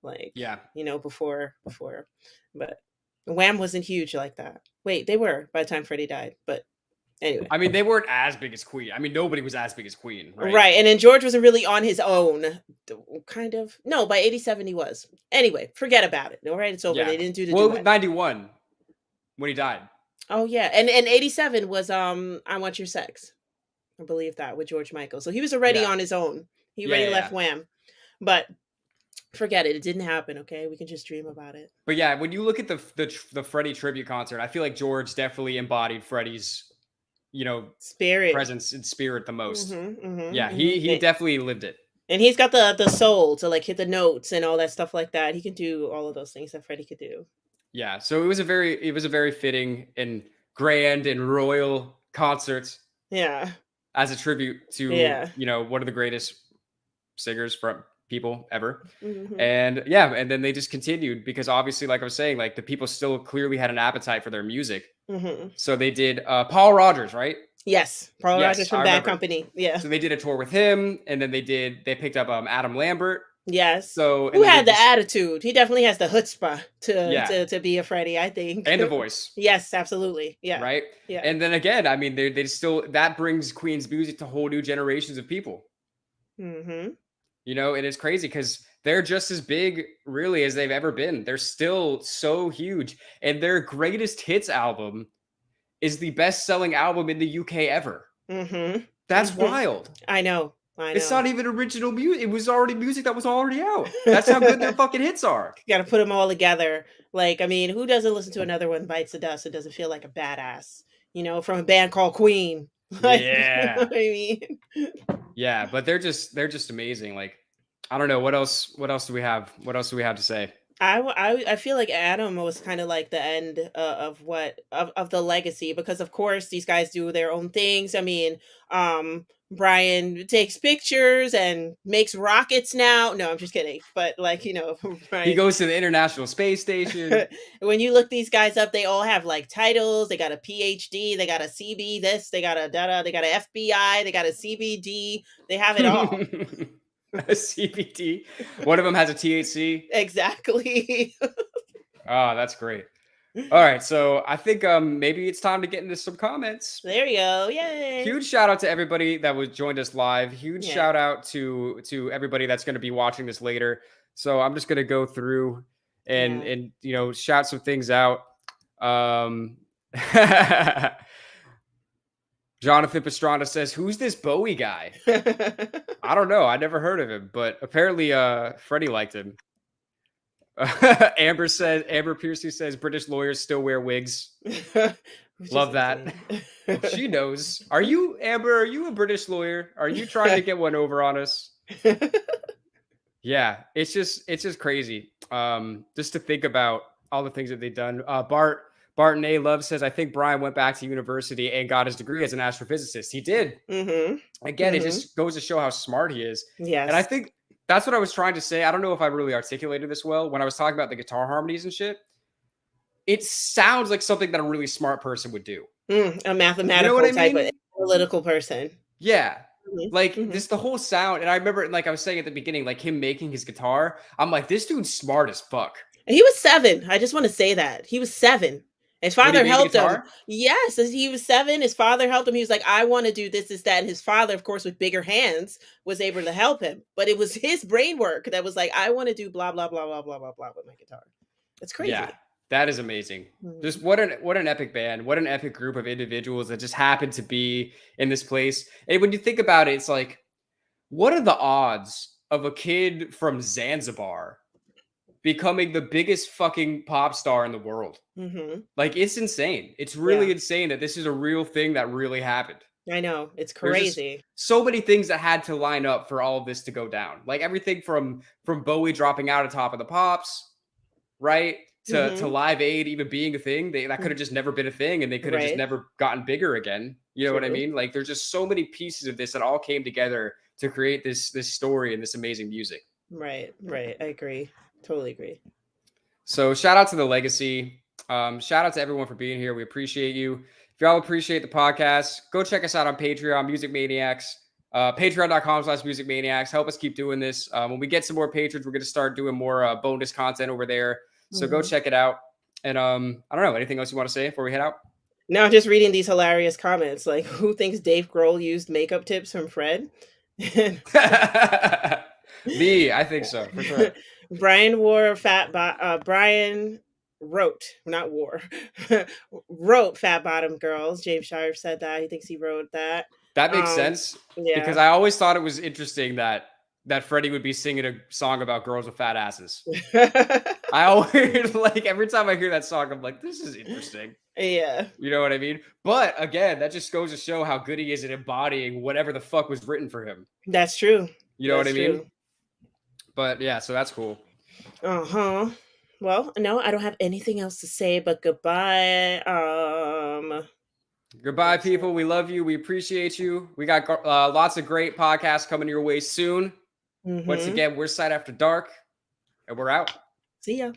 like Yeah. before, but Wham wasn't huge like that. Wait, they were by the time Freddie died, but anyway. I mean, they weren't as big as Queen. I mean, nobody was as big as Queen, right? Right. And then George wasn't really on his own. Kind of. No, by 87 he was. Anyway, forget about it. All right, it's over. Yeah. They didn't do the Well, duet. 91 when he died. Oh yeah. And 87 was I Want Your Sex. I believe that with George Michael. So he was already Yeah. on his own. He Yeah, already yeah, left yeah. Wham. But forget it. It didn't happen, okay? We can just dream about it. But yeah, when you look at the Freddie tribute concert, I feel like George definitely embodied Freddie's, Spirit. presence and spirit the most. Yeah, mhm. he definitely lived it. And he's got the soul to like hit the notes and all that stuff like that. He can do all of those things that Freddie could do. Yeah, so it was a very fitting and grand and royal concert Yeah. as a tribute to Yeah. one of the greatest singers from people ever. Mhm. And yeah, and then they just continued because obviously, like I was saying, like the people still clearly had an appetite for their music. Mhm. So they did Paul Rogers, right? Yes, Paul Yes, Rogers from I Bad remember. Company. Yeah. So they did a tour with him, and then they picked up Adam Lambert. Yes. So and Who then they had the just- attitude? He definitely has the chutzpah Yeah. to be a Freddie, I think. and the voice, Yes, absolutely. Yeah. right? Yeah. And then again, I mean, they still that brings Queen's music to whole new generations of people. Mhm. And it's crazy because they're just as big, really, as they've ever been. They're still so huge, and their greatest hits album is the best-selling album in the UK ever. Mhm. That's Mhm. wild. I know. It's not even original music. It was already music that was already out. That's how good their fucking hits are. Got to put them all together. Like, I mean, who doesn't listen to another one bites the dust? It doesn't feel like a badass, from a band called Queen. Like, you know Yeah. what I mean? Yeah, but they're just amazing. Like, I don't know what else do we have? What else do we have to say? I feel like Adam was kind of like the end of the legacy, because of course these guys do their own things. I mean, Brian takes pictures and makes rockets now. No, I'm just kidding. But like, He Brian, goes to the International Space Station. when you look these guys up, they all have like titles. They got a PhD, they got a CB this, they got a they got a FBI, they got a CBD. They have it all. A CBD. One of them has a THC. Exactly. Oh, that's great. All right, so I think maybe it's time to get into some comments. There you go. Yay. Huge shout out to everybody that was joined us live. Huge Yeah. shout out to everybody that's going to be watching this later. So I'm just going to go through and shout some things out. Jonathan Pastrana says, "Who's this Bowie guy?" I don't know. I never heard of him, but apparently Freddie liked him. Amber Piercy says British lawyers still wear wigs. Love that. She knows. Are you, Amber? Are you a British lawyer? Are you trying to get one over on us? Yeah, it's just crazy. Just to think about all the things that they've done. Barton A. Love says, I think Brian went back to university and got his degree as an astrophysicist. He did. Mm-hmm. Again, Mhm. it just goes to show how smart he is. Yes. And I think that's what I was trying to say. I don't know if I really articulated this well when I was talking about the guitar harmonies and shit. It sounds like something that a really smart person would do. A mathematical what I type mean? of analytical person. Yeah. Mhm. Like Mhm. this, the whole sound. And I remember, like I was saying at the beginning, like him making his guitar. I'm like, this dude's smart as fuck. He was 7. I just want to say that. He was 7. His When he father made the helped him. guitar? Yes, as he was 7. His father helped him. He was like, I want to do this, that. And his father, of course, with bigger hands, was able to help him. But it was his brain work that was like, I want to do blah, blah, blah, blah, blah, blah, blah with my guitar. That's crazy. Yeah, that is amazing. Mhm. Just what an epic band, what an epic group of individuals that just happened to be in this place. And when you think about it, it's like, what are the odds of a kid from Zanzibar becoming the biggest fucking pop star in the world? Mhm. Like, it's insane. It's really Yeah. insane that this is a real thing that really happened. I know. It's There's just crazy. so many things that had to line up for all of this to go down. Like everything from Bowie dropping out of Top of the Pops, right? To Mhm. Live Aid even being a thing. That could have just never been a thing, and they could have just Right. never gotten bigger again. You know what I True. mean? Like there's just so many pieces of this that all came together to create this story and this amazing music. Right. Right. I agree. Totally agree. So shout out to the legacy. Shout out to everyone for being here. We appreciate you. If y'all appreciate the podcast, go check us out on Patreon, Music Maniacs. Patreon.com/Music Maniacs. Help us keep doing this. When we get some more patrons, we're going to start doing more bonus content over there. So go check it out. And I don't know, anything else you want to say before we head out? Now, just reading these hilarious comments, like, who thinks Dave Grohl used makeup tips from Fred? Me, I think so, for sure. Brian Brian wrote, not wore, wrote Fat Bottom Girls. James Sharp said that. He thinks he wrote that. That makes sense. Yeah. Because I always thought it was interesting that Freddie would be singing a song about girls with fat asses. I always, like, every time I hear that song, I'm like, this is interesting. Yeah. You know what I mean? But again, that just goes to show how good he is at embodying whatever the fuck was written for him. That's true. You know what I mean? But yeah, so that's cool. Uh-huh. Well, no, I don't have anything else to say, but goodbye. Goodbye, people. We love you. We appreciate you. We got lots of great podcasts coming your way soon. Once again, we're Side After Dark, and we're out. See ya.